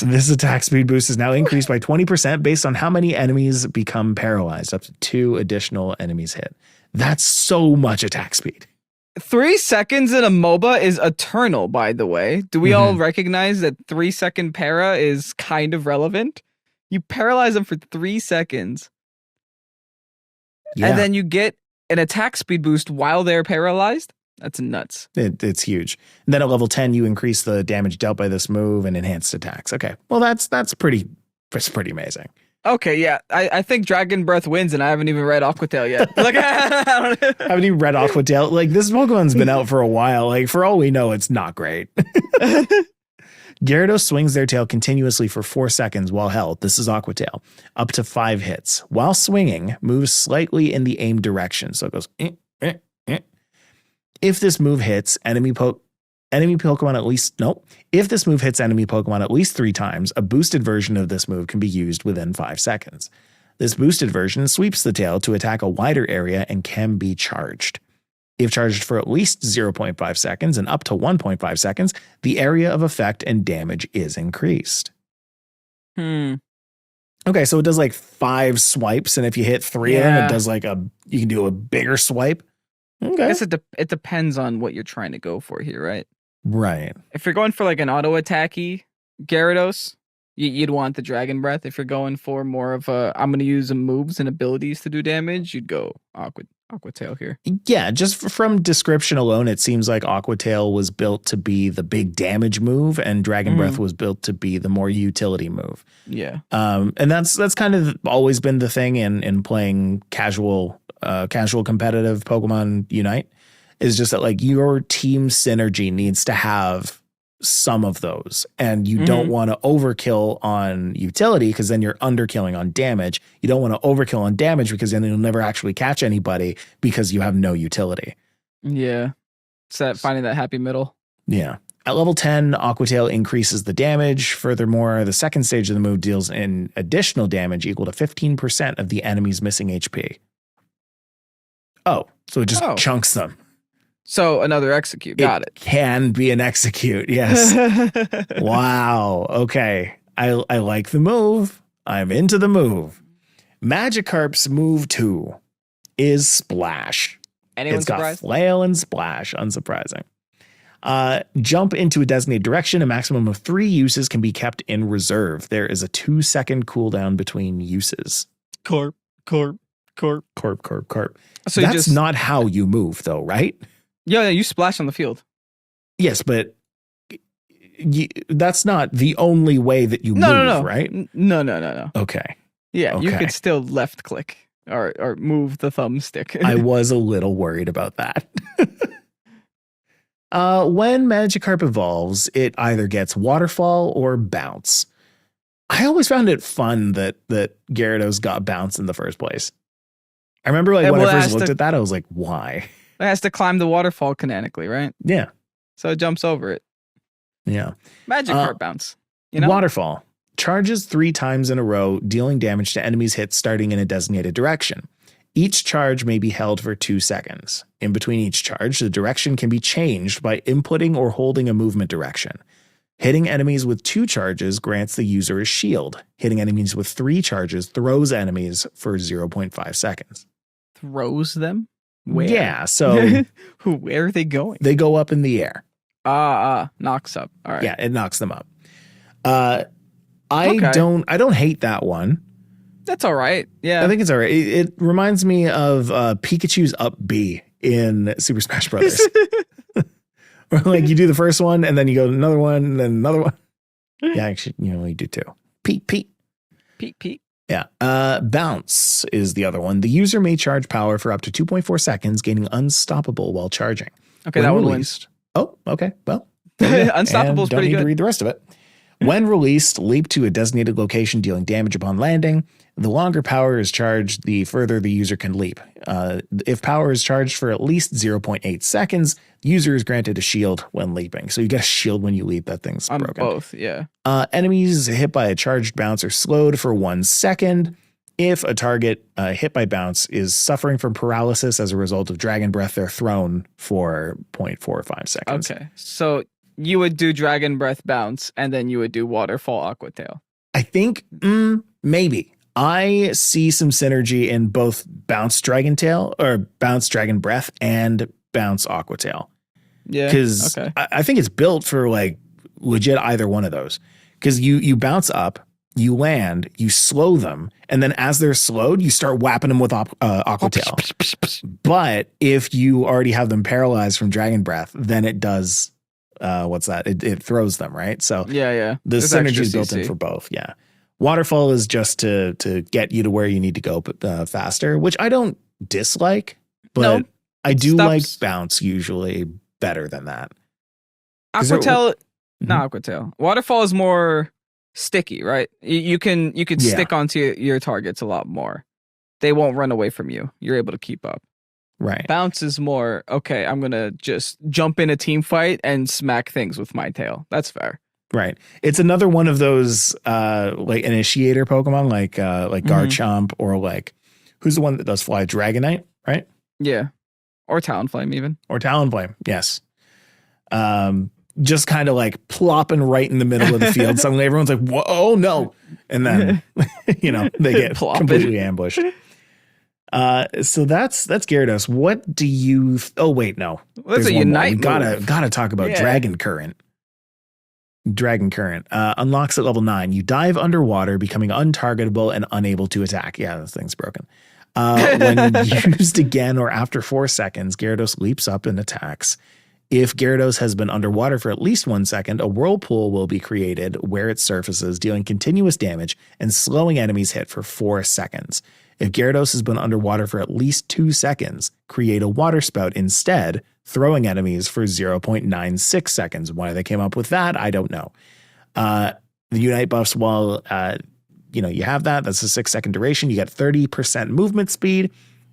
This attack speed boost is now increased by 20% based on how many enemies become paralyzed, up to 2 additional enemies hit. That's so much attack speed. 3 seconds in a MOBA is eternal, by the way. Do we all recognize that 3-second para is kind of relevant? You paralyze them for 3 seconds. Yeah. And then you get an attack speed boost while they're paralyzed? That's nuts. It's huge. And then at level 10, you increase the damage dealt by this move and enhanced attacks. Okay. Well, that's pretty amazing. Okay, yeah. I think Dragon Breath wins, and I haven't even read Aquatail yet. Like, I haven't even read Aquatail. Like, this Pokemon's been out for a while. Like, for all we know, it's not great. Gyarados swings their tail continuously for 4 seconds while held. This is Aquatail. Up to 5 hits. While swinging, moves slightly in the aimed direction. So it goes, If this move hits enemy Pokemon at least 3 times, a boosted version of this move can be used within 5 seconds. This boosted version sweeps the tail to attack a wider area and can be charged. If charged for at least 0.5 seconds and up to 1.5 seconds, the area of effect and damage is increased. Okay, so it does like 5 swipes, and if you hit 3 of them, it does like you can do a bigger swipe. Okay. I guess it depends on what you're trying to go for here, right? Right. If you're going for like an auto attacky Gyarados, you'd want the Dragon Breath. If you're going for more of I'm going to use some moves and abilities to do damage, you'd go Aquatail here. Yeah, just from description alone, it seems like Aquatail was built to be the big damage move, and Dragon Breath was built to be the more utility move. Yeah. And that's kind of always been the thing in playing casual competitive Pokemon Unite, is just that like your team synergy needs to have some of those, and you don't want to overkill on utility because then you're underkilling on damage. You don't want to overkill on damage because then you'll never actually catch anybody because you have no utility. Yeah. It's that finding that happy middle. Yeah. At level 10, Aquatail increases the damage. Furthermore, the second stage of the move deals an additional damage equal to 15% of the enemy's missing HP. Oh, so it just chunks them. So another execute. Got it. Can be an execute. Yes. Wow. Okay. I like the move. I'm into the move. Magikarp's move 2 is Splash. It's got Flail and Splash. Unsurprising. Jump into a designated direction. A maximum of 3 uses can be kept in reserve. There is a 2-second cooldown between uses. Corp. So that's not how you move, though, right? Yeah, you splash on the field. Yes, but that's not the only way that you move, right? No. Okay. Yeah, you could still left click or move the thumbstick. I was a little worried about that. When Magikarp evolves, it either gets Waterfall or Bounce. I always found it fun that Gyarados got Bounce in the first place. I remember when I first looked at that, I was like, why? It has to climb the waterfall canonically, right? Yeah. So it jumps over it. Yeah. Magikarp Bounce. Waterfall. Charges 3 times in a row, dealing damage to enemies hit starting in a designated direction. Each charge may be held for 2 seconds. In between each charge, the direction can be changed by inputting or holding a movement direction. Hitting enemies with 2 charges grants the user a shield. Hitting enemies with 3 charges throws enemies for 0.5 seconds. Throws them? Where? Yeah, so where are they going? They go up in the air. Knocks up. All right. Yeah, it knocks them up. I don't hate that one. That's all right. Yeah. I think it's all right. It reminds me of Pikachu's up B in Super Smash Brothers. Where like you do the first one and then you go to another one and then another one. Yeah, actually, you do 2. Pete. Yeah. Bounce is the other one. The user may charge power for up to 2.4 seconds, gaining unstoppable while charging. Okay, that one wins. Oh, okay. Well, Unstoppable is pretty good. Don't need to read the rest of it. When released, leap to a designated location dealing damage upon landing. The longer power is charged, the further the user can leap. If power is charged for at least 0.8 seconds, the user is granted a shield when leaping. So you get a shield when you leap. That thing's On broken. both, yeah. Enemies hit by a charged bounce are slowed for 1 second. If a target hit by bounce is suffering from paralysis as a result of dragon breath, they're thrown for 0.45 seconds. Okay, so you would do dragon breath bounce, and then you would do waterfall aqua tail. I think maybe. I see some synergy in both bounce dragon tail or bounce dragon breath and bounce aqua tail. Yeah, because okay. I think it's built for like legit either one of those. Because you bounce up, you land, you slow them, and then as they're slowed, you start whapping them with aqua tail. But if you already have them paralyzed from dragon breath, then it does. What's that? It throws them, right? So yeah. the synergy is built in for both. Yeah. Waterfall is just to get you to where you need to go faster, which I don't dislike, but I do like bounce usually better than that. Aqua tail, not aqua tail. Waterfall is more sticky, right? You can stick onto your targets a lot more. They won't run away from you. You're able to keep up. Right. Bounce is more, okay, I'm going to just jump in a team fight and smack things with my tail. That's fair. Right. It's another one of those like initiator Pokemon like Garchomp or like who's the one that does fly? Dragonite, right? Yeah. Or Talonflame even. Or Talonflame, yes. Just kind of like plopping right in the middle of the field. Suddenly everyone's like, whoa, oh no. And then, they get completely ambushed. So that's Gyarados. What do you? Oh wait, no. That's a Unite. We gotta talk about Dragon Current. Dragon Current unlocks at level 9. You dive underwater, becoming untargetable and unable to attack. Yeah, this thing's broken. When used again or after 4 seconds, Gyarados leaps up and attacks. If Gyarados has been underwater for at least 1 second, a whirlpool will be created where it surfaces, dealing continuous damage and slowing enemies hit for 4 seconds. If Gyarados has been underwater for at least 2 seconds, create a water spout instead, throwing enemies for 0.96 seconds. Why they came up with that, I don't know. The Unite buffs, while you have that's a 6-second duration. You get 30% movement speed,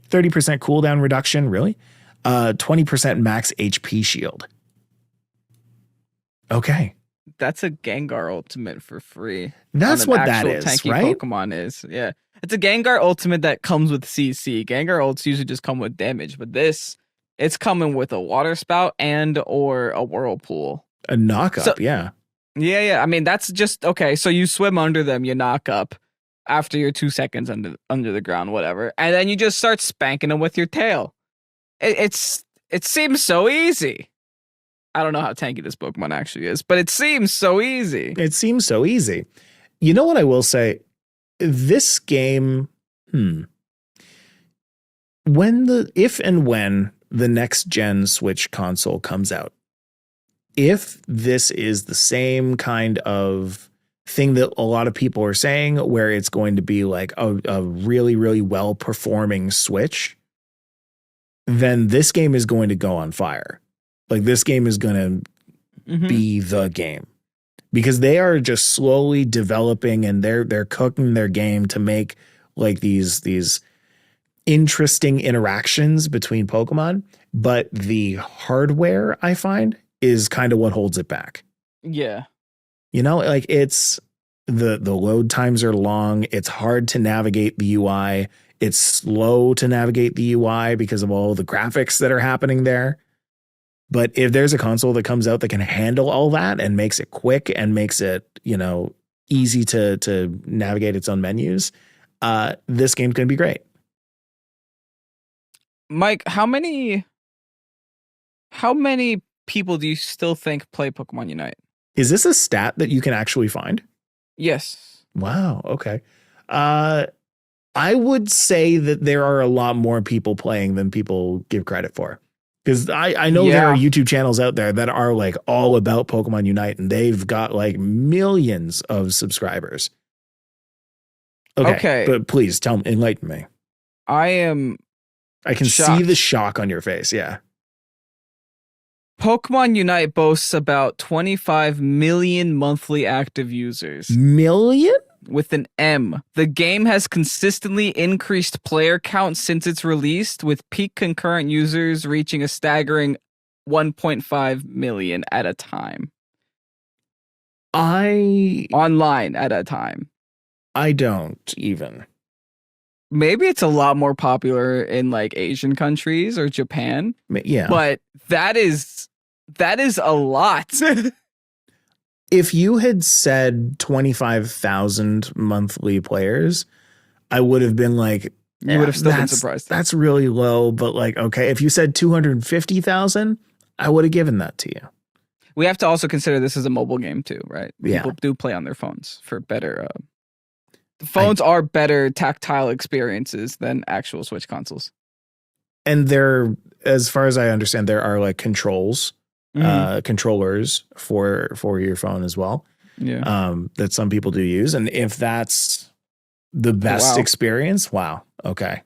30% cooldown reduction, really? 20% max HP shield. Okay. That's a Gengar ultimate for free. That's what that is, tanky right? Pokemon is. Yeah. It's a Gengar ultimate that comes with CC. Gengar ults usually just come with damage, but it's coming with a water spout and or a whirlpool. A knock up, yeah. Yeah. I mean, that's just okay. So you swim under them, you knock up after your 2 seconds under the ground, whatever, and then you just start spanking them with your tail. It seems so easy. I don't know how tanky this Pokemon actually is, but it seems so easy. It seems so easy. You know what I will say? This game, if and when the next gen Switch console comes out, if this is the same kind of thing that a lot of people are saying, where it's going to be like a really, really well performing Switch, then this game is going to go on fire. Like this game is going to be the game, because they are just slowly developing and they're cooking their game to make like these interesting interactions between Pokemon. But the hardware, I find, is kind of what holds it back. Yeah. Like it's the load times are long. It's hard to navigate the UI. It's slow to navigate the UI because of all the graphics that are happening there. But if there's a console that comes out that can handle all that and makes it quick and makes it, easy to navigate its own menus, this game's going to be great. Mike, how many people do you still think play Pokemon Unite? Is this a stat that you can actually find? Yes. Wow. Okay. I would say that there are a lot more people playing than people give credit for. Because I know there are YouTube channels out there that are like all about Pokemon Unite, and they've got like millions of subscribers. Okay. But please enlighten me. I can see the shock on your face. Yeah. Pokemon Unite boasts about 25 million monthly active users. Million? With an M. The game has consistently increased player count since its release, with peak concurrent users reaching a staggering 1.5 million at a time. Online at a time. I don't even. Maybe it's a lot more popular in like Asian countries or Japan. Yeah. But that is a lot. If you had said 25,000 monthly players, I would have been like, you would have still been surprised. That's really low, but like, okay. If you said 250,000, I would have given that to you. We have to also consider this is a mobile game too, right? Yeah. People do play on their phones for better. The phones are better tactile experiences than actual Switch consoles. And there, as far as I understand, there are like controllers for your phone as well. Yeah. That some people do use. And if that's the best experience, wow. Okay.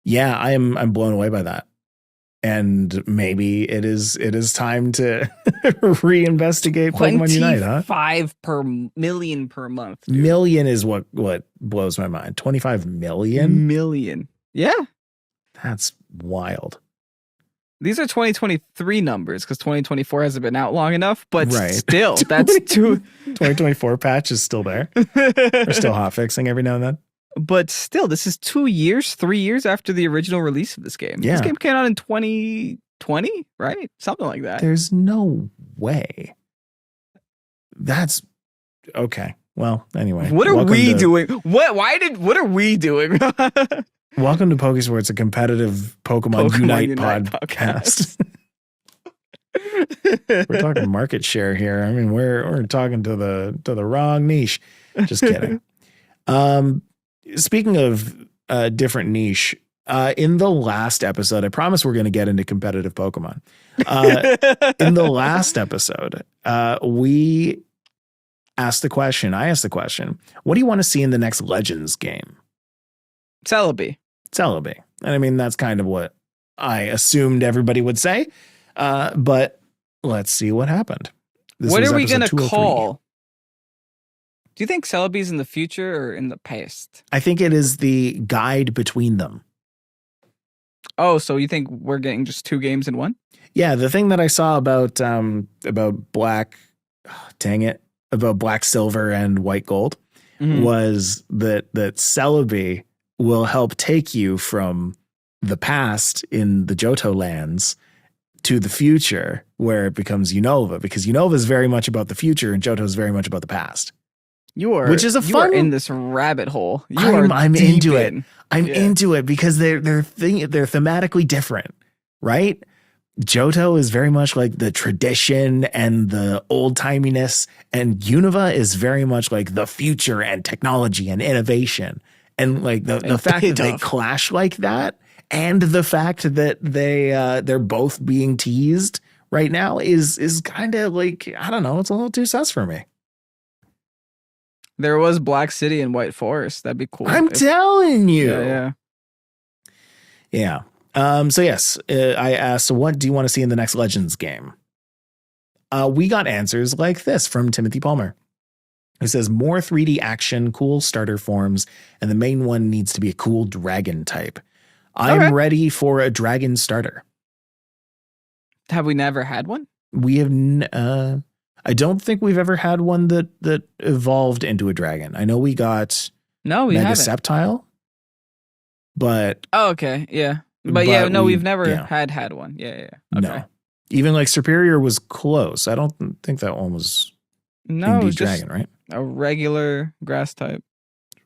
Yeah, I'm blown away by that. And maybe it is time to reinvestigate Pokemon Unite, huh? 25 per million per month. Dude. Million is what blows my mind. 25 million? Million. Yeah. That's wild. These are 2023 numbers because 2024 hasn't been out long enough, but right. Still, that's 2024 patch is still there. We're still hotfixing every now and then. But still, this is 3 years after the original release of this game. Yeah. This game came out in 2020, right? Something like that. There's no way. That's okay. Well, anyway. What are we doing? What are we doing? Welcome to Pokésports, a competitive Pokemon Unite podcast. We're talking market share here. I mean, we're talking to the wrong niche. Just kidding. Speaking of different niche, in the last episode, I promise we're going to get into competitive Pokemon. In the last episode, we asked the question. I asked the question, what do you want to see in the next Legends game? Celebi. And I mean, that's kind of what I assumed everybody would say. But let's see what happened. What are we going to call? Do you think Celebi's in the future or in the past? I think it is the guide between them. Oh, so you think we're getting just 2 games in one? Yeah, the thing that I saw about Black, about Black Silver and White Gold was that Celebi will help take you from the past in the Johto lands to the future where it becomes Unova, because Unova is very much about the future and Johto is very much about the past. Which is a fun. You are in this rabbit hole. I'm into it. I'm into it because they're thematically different, right? Johto is very much like the tradition and the old timiness, and Unova is very much like the future and technology and innovation. And like the fact that they clash like that, and the fact that they're both being teased right now is kind of like, I don't know, it's a little too sus for me. There was Black City and White Forest. That'd be cool. I'm telling you. Yeah. So yes, I asked, what do you want to see in the next Legends game? We got answers like this from Timothy Palmer. It says more 3D action, cool starter forms, and the main one needs to be a cool dragon type. I'm ready for a dragon starter. Have we never had one? We have. I don't think we've ever had one that evolved into a dragon. I know we got Mega Sceptile, but okay, yeah, but we've never had one. Yeah. Okay. No, even like Superior was close. I don't think that one was indeed dragon, right? A regular grass type.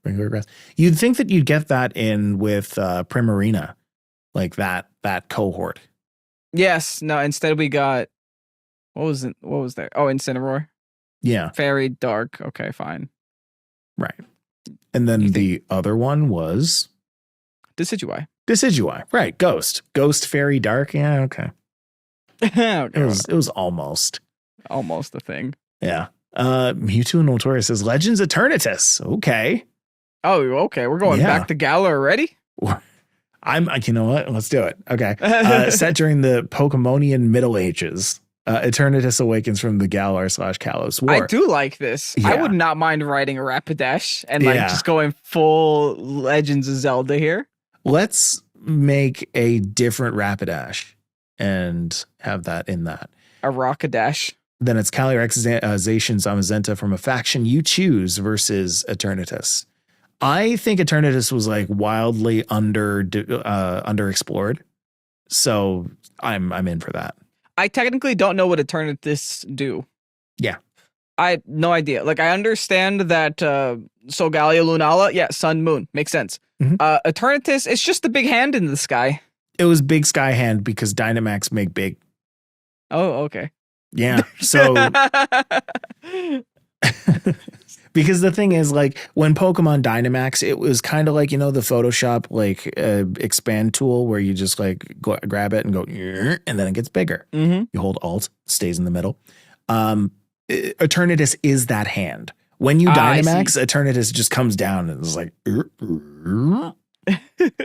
Regular grass. You'd think that you'd get that in with Primarina, like that cohort. Yes. No. Instead, we got what was it? What was there? Oh, Incineroar. Yeah. Fairy Dark. Okay, fine. Right. And then the other one was Decidueye. Right. Ghost Fairy Dark. Yeah. Okay. It was almost a thing. Yeah. Mewtwo and Voltorb says Legends Eternatus. Okay. Oh, okay. We're going back to Galar already? You know what? Let's do it. Okay. Set during the Pokemonian Middle Ages. Eternatus awakens from the Galar/Kalos War. I do like this. I would not mind riding a Rapidash and just going full Legends of Zelda here. Let's make a different Rapidash and have that in that. A Rockadash. Then it's Calyrex Zamazenta from a faction you choose versus Eternatus. I think Eternatus was like wildly underexplored. So I'm in for that. I technically don't know what Eternatus do. Yeah. I have no idea. Like, I understand that Solgaleo Lunala, Sun, Moon. Makes sense. Mm-hmm. Eternatus, it's just the big hand in the sky. It was big sky hand because Dynamax make big. Oh, okay. Yeah. So because the thing is, like, when Pokemon Dynamax, it was kind of like, the Photoshop like expand tool where you just like grab it and go, and then it gets bigger. Mm-hmm. You hold Alt, stays in the middle. Eternatus is that hand. When you Dynamax, Eternatus just comes down and is like,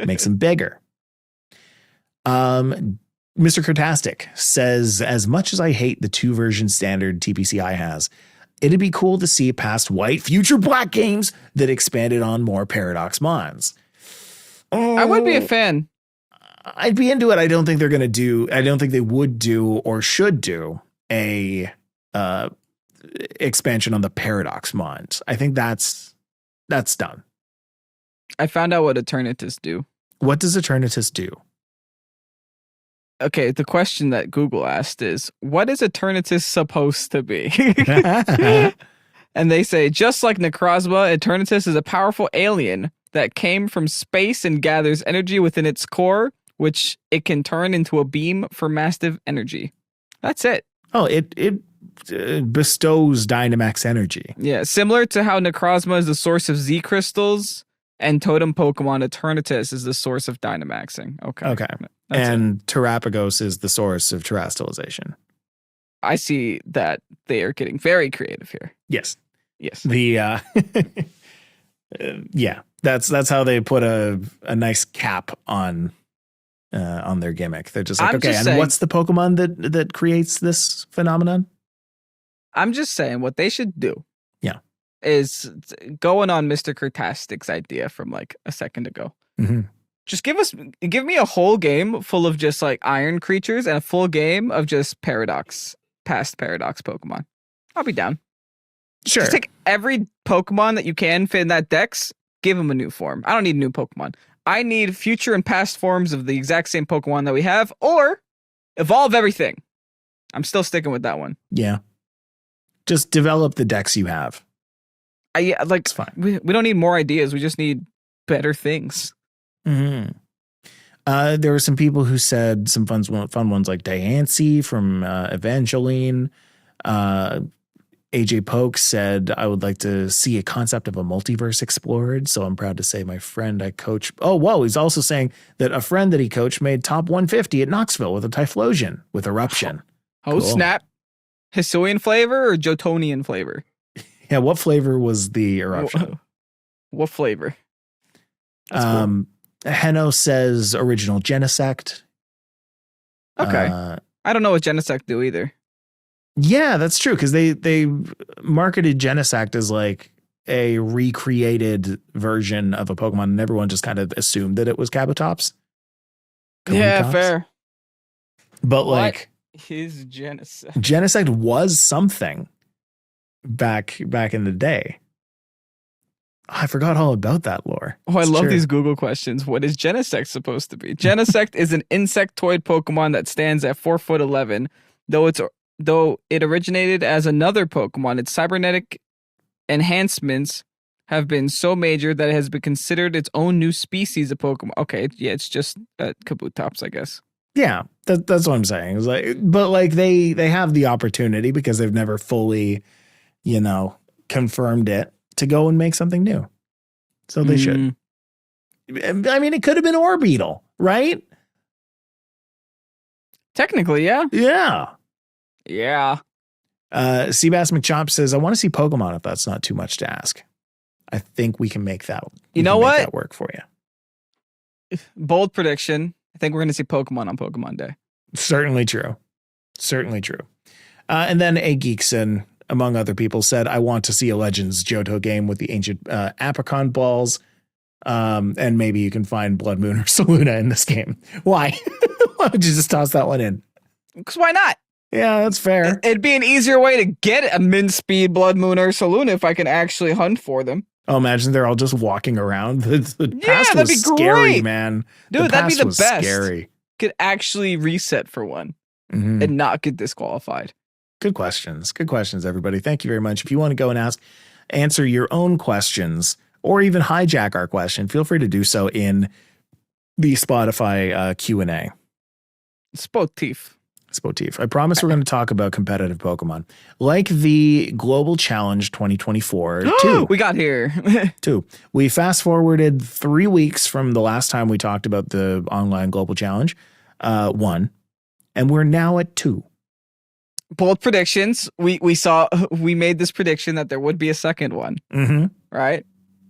makes him bigger. Mr. Kertastic says, as much as I hate the 2-version standard TPCI has, it'd be cool to see past white future black games that expanded on more Paradox Mons. I would be a fan. I'd be into it. I don't think they would do or should do a expansion on the Paradox Mons. I think that's done. I found out what Eternatus do. What does Eternatus do? Okay, the question that Google asked is, what is Eternatus supposed to be? And they say, just like Necrozma, Eternatus is a powerful alien that came from space and gathers energy within its core, which it can turn into a beam for massive energy. That's it. Oh, it bestows Dynamax energy. Yeah, similar to how Necrozma is the source of Z crystals and Totem Pokemon Eternatus is the source of Dynamaxing. Okay. And Terapagos is the source of terastallization. I see that they are getting very creative here. Yes. The that's how they put a nice cap on their gimmick. They're just like, and what's the Pokemon that creates this phenomenon? I'm just saying what they should do. Yeah. Is going on Mr. Kertastic's idea from like a second ago. Mm-hmm. Just give me a whole game full of just like iron creatures and a full game of just past Paradox Pokemon. I'll be down. Sure. Just take every Pokemon that you can fit in that dex, give them a new form. I don't need new Pokemon. I need future and past forms of the exact same Pokemon that we have, or evolve everything. I'm still sticking with that one. Yeah. Just develop the decks you have. It's fine. We don't need more ideas. We just need better things. Mm-hmm. There were some people who said some fun ones like Diancie from Evangeline. AJ Polk said, I would like to see a concept of a multiverse explored. So I'm proud to say my friend I coach. Oh, whoa. He's also saying that a friend that he coached made top 150 at Knoxville with a Typhlosion with Eruption. Oh, cool. Snap. Hisuian flavor or Jotonian flavor? Yeah. What flavor was the Eruption? What flavor? Cool. Heno says original Genesect. Okay. I don't know what Genesect do either. Yeah, that's true. Because they marketed Genesect as like a recreated version of a Pokemon, and everyone just kind of assumed that it was Kabutops. Yeah, fair. But like, is Genesect? Genesect was something back in the day. I forgot all about that lore. Oh, I love these Google questions. What is Genesect supposed to be? Genesect is an insectoid Pokemon that stands at 4'11", though it originated as another Pokemon. Its cybernetic enhancements have been so major that it has been considered its own new species of Pokemon. Okay, yeah, it's just Kabutops, I guess. Yeah, that's what I'm saying. It's like, but like they have the opportunity because they've never fully, confirmed it to go and make something new. So they should. I mean, it could have been Orbeetle, right? Technically, yeah. Yeah. Yeah. Seabass McChomp says, I want to see Pokemon if that's not too much to ask. I think we can make that. You know what? Make that work for you. Bold prediction. I think we're going to see Pokemon on Pokemon Day. Certainly true. Certainly true. And then A Geekson, among other people, said, I want to see a Legends Johto game with the ancient apricot balls. And maybe you can find Blood Moon or Saluna in this game. Why? Why don't you just toss that one in? Because why not? Yeah, that's fair. It'd be an easier way to get a min-speed Blood Moon or Saluna if I can actually hunt for them. Oh, imagine they're all just walking around. The past that'd was be scary, great. man. Dude, that'd be the best. Scary. Could actually reset for one and not get disqualified. Good questions. Good questions, everybody. Thank you very much. If you want to go and answer your own questions or even hijack our question, feel free to do so in the Spotify Q&A. Spotif. I promise we're going to talk about competitive Pokemon. Like the Global Challenge 2024 2. We got here. 2. We fast forwarded 3 weeks from the last time we talked about the online Global Challenge. 1. And we're now at 2. Bold predictions. We made this prediction that there would be a second one. Right?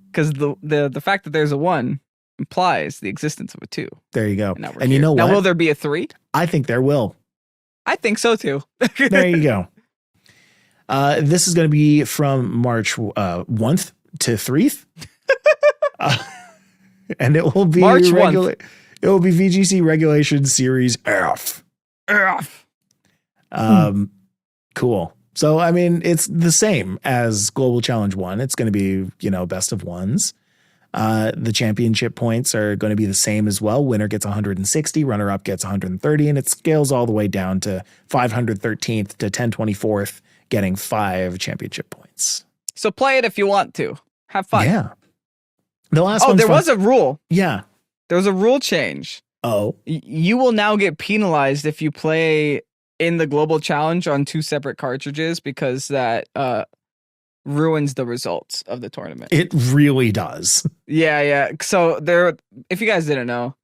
Because the fact that there's a 1 implies the existence of a 2. There you go. And you know what? Now, will there be a 3? I think there will. I think so too. There you go. This is going to be from March 1st to 3rd. And it will be March 1st. It will be VGC Regulation Series F. Cool. So, I mean, it's the same as Global Challenge 1. It's going to be, best of ones. The championship points are going to be the same as well. Winner gets 160, runner-up gets 130, and it scales all the way down to 513th to 1024th, getting 5 championship points. So play it if you want to. Have fun. Yeah. The last one. There was a rule. Yeah. There was a rule change. Oh. You will now get penalized if you play in the Global Challenge on 2 separate cartridges because that ruins the results of the tournament. It really does. Yeah. So if you guys didn't know,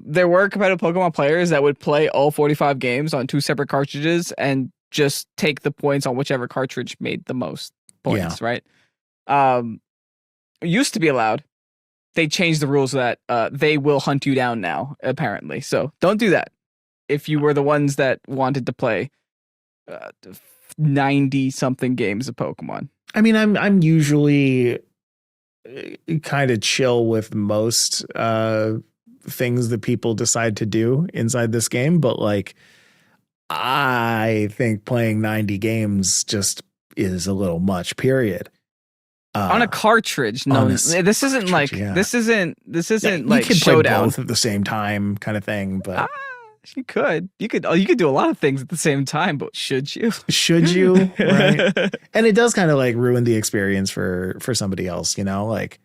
there were competitive Pokemon players that would play all 45 games on 2 separate cartridges and just take the points on whichever cartridge made the most points, right? It used to be allowed. They changed the rules that they will hunt you down now, apparently. So don't do that. If you were the ones that wanted to play 90-something games of Pokemon. I mean, I'm usually kind of chill with most things that people decide to do inside this game, but like I think playing 90 games just is a little much, period. On a cartridge, no. This isn't like this isn't like you can Showdown. Play both at the same time, kind of thing. But you could do a lot of things at the same time. But should you? Should you? Right. And it does kind of like ruin the experience for somebody else. Like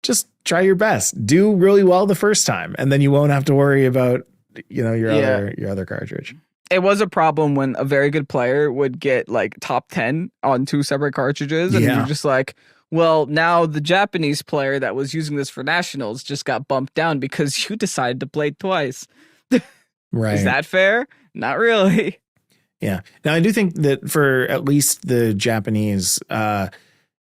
just try your best, do really well the first time, and then you won't have to worry about your other cartridge. It was a problem when a very good player would get like top 10 on 2 separate cartridges. And you're just like, well, now the Japanese player that was using this for nationals just got bumped down because you decided to play twice. Right. Is that fair? Not really. Yeah. Now, I do think that for at least the Japanese,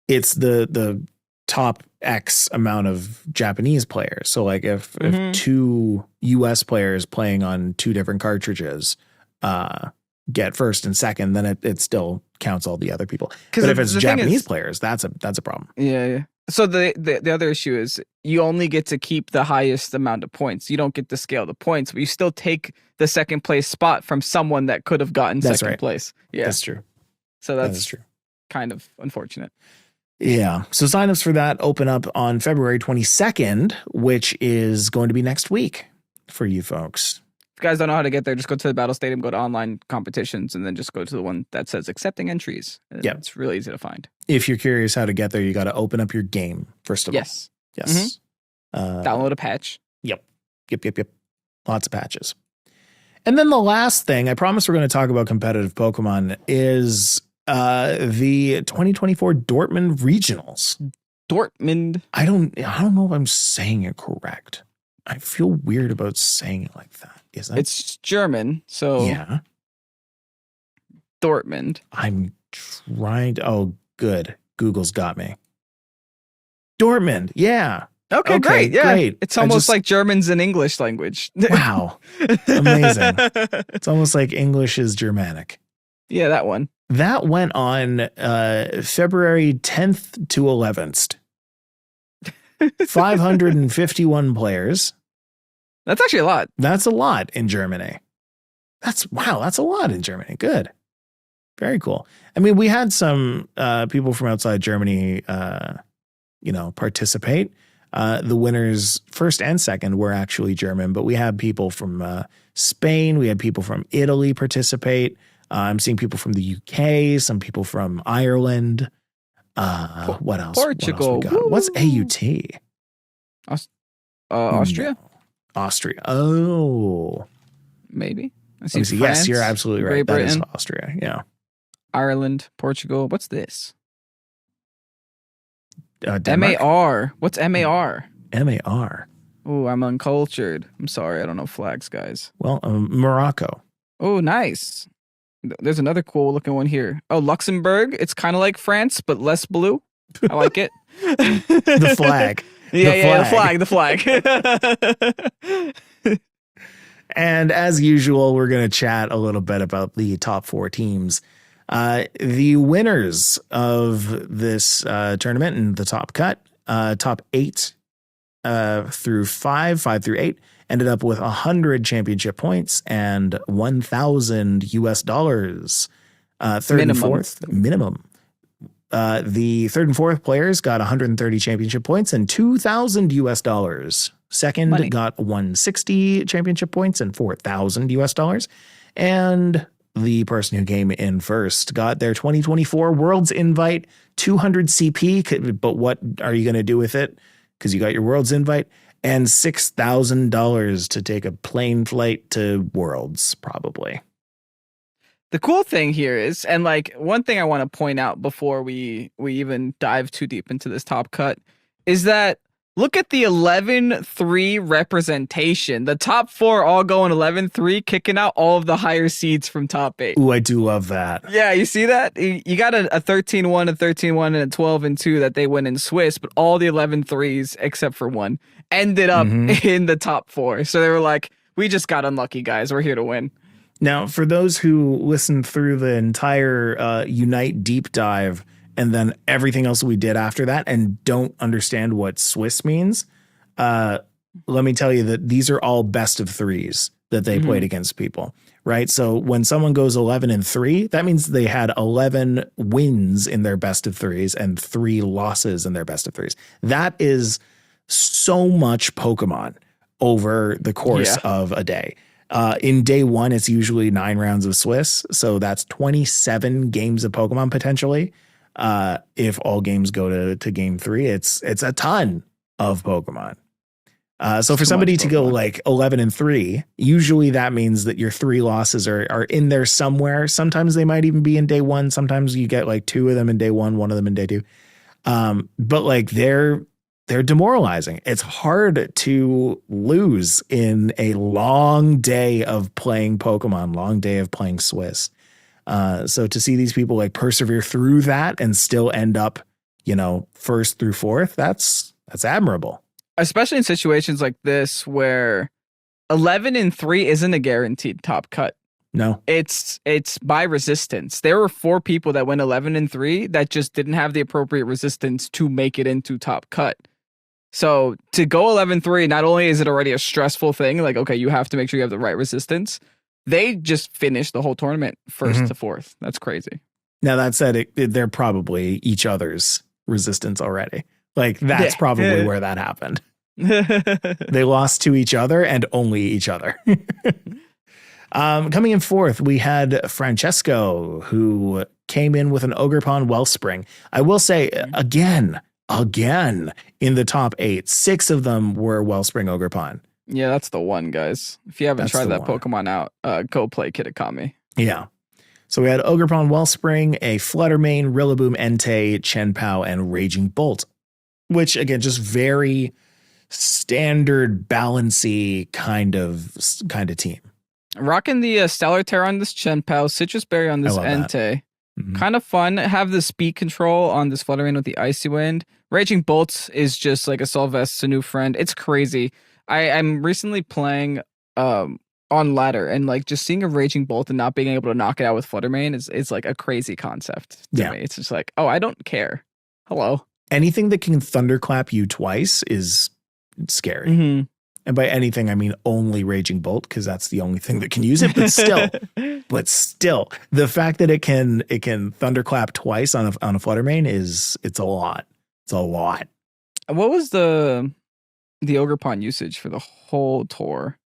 it's the top X amount of Japanese players. So like if 2 US players playing on 2 different cartridges get first and second, then it still counts all the other people. But if it's Japanese players, that's a problem. Yeah. So the other issue is you only get to keep the highest amount of points. You don't get to scale the points, but you still take the second place spot from someone that could have gotten second place. Yeah, that's true. So that's true. Kind of unfortunate. Yeah. So signups for that open up on February 22nd, which is going to be next week for you folks. If you guys don't know how to get there, just go to the Battle Stadium, go to online competitions, and then just go to the one that says accepting entries. Yeah. It's really easy to find. If you're curious how to get there, you got to open up your game, first of all. Yes. Download a patch. Yep. Lots of patches. And then the last thing, I promise we're going to talk about competitive Pokemon, is the 2024 Dortmund Regionals. Dortmund. I don't know if I'm saying it correct. I feel weird about saying it like that. It's German, so yeah. Dortmund. I'm trying to. Oh, good. Google's got me. Dortmund. Yeah. Okay, Oh, great. Yeah. great. It's almost like German's an English language. Wow. Amazing. It's almost like English is Germanic. Yeah, that one. That went on February 10th to 11th. 551 players. That's actually a lot. That's a lot in Germany. That's a lot in Germany. Good. Very cool. I mean, we had some people from outside Germany, participate. The winners, first and second, were actually German, but we had people from Spain. We had people from Italy participate. I'm seeing people from the UK, some people from Ireland. What else? Portugal. What's AUT? Austria? No. Austria. Oh. Maybe. I Let me see. France, yes, you're absolutely right. Great That is Britain, Austria. Yeah. Ireland, Portugal. What's this? Denmark? MAR. What's MAR? MAR. Oh, I'm uncultured. I'm sorry. I don't know flags, guys. Well, Morocco. Oh, nice. There's another cool looking one here. Oh, Luxembourg. It's kind of like France, but less blue. I like it. The flag. The flag. And as usual, we're going to chat a little bit about the top 4 teams. The winners of this tournament and the top cut, top 8 through 5 through 8, ended up with 100 championship points and $1,000 third Minimum. and fourth minimum. The third and fourth players got 130 championship points and $2,000. Second Money. got 160 championship points and $4,000. And the person who came in first got their 2024 Worlds invite, 200 CP. But what are you going to do with it? Because you got your Worlds invite, and $6,000 to take a plane flight to Worlds, probably. The cool thing here is, and like one thing I want to point out before we even dive too deep into this top cut, is that look at the 11-3 representation. The top 4 all going 11-3, kicking out all of the higher seeds from top 8. Ooh, I do love that. Yeah, you see that? You got a 13-1, a 13-1, and a 12-2 that they win in Swiss, but all the 11-3s, except for one, ended up in the top 4. So they were like, we just got unlucky, guys. We're here to win. Now, for those who listened through the entire Unite deep dive and then everything else we did after that and don't understand what Swiss means, let me tell you that these are all best of 3s that they played against people, right? So when someone goes 11-3, that means they had 11 wins in their best of 3s and 3 losses in their best of 3s. That is so much Pokemon over the course of a day. In day 1, it's usually 9 rounds of Swiss. So that's 27 games of Pokemon potentially. If all games go to game 3, it's a ton of Pokemon. So for somebody to go like 11-3, usually that means that your 3 losses are in there somewhere. Sometimes they might even be in day 1. Sometimes you get like 2 of them in day 1, 1 of them in day 2. But like they're demoralizing. It's hard to lose in a long day of playing Pokemon, long day of playing Swiss. So to see these people like persevere through that and still end up, first through fourth, that's admirable. Especially in situations like this where 11-3 isn't a guaranteed top cut. No, it's by resistance. There were 4 people that went 11-3 that just didn't have the appropriate resistance to make it into top cut. So to go 11-3, not only is it already a stressful thing, like, okay, you have to make sure you have the right resistance. They just finished the whole tournament first to fourth. That's crazy. Now that said, they're probably each other's resistance already. Like that's probably where that happened. They lost to each other and only each other. Coming in fourth, we had Francesco, who came in with an Ogerpon Wellspring. I will say again, in the top 8, 6 of them were Wellspring Ogerpon. Yeah, that's the one, guys. If you haven't tried that Pokemon out, go play Kitakami. Yeah. So we had Ogerpon Wellspring, a Fluttermane, Rillaboom, Entei, Chien-Pao, and Raging Bolt, which again, just very standard, balancy kind of team. Rocking the Stellar Terror on this Chien-Pao, Citrus Berry on this Entei. Kind of fun. Have the speed control on this Fluttermane with the Icy Wind. Raging Bolt is just like a Sylvester, a new friend. It's crazy. I'm recently playing on ladder, and like just seeing a Raging Bolt and not being able to knock it out with Flutter Mane is like a crazy concept to me. It's just like, oh, I don't care. Hello. Anything that can thunderclap you twice is scary. Mm-hmm. And by anything, I mean only Raging Bolt, because that's the only thing that can use it. But still, the fact that it can thunderclap twice on a Flutter Mane it's a lot. It's a lot. What was the Ogerpon usage for the whole tour?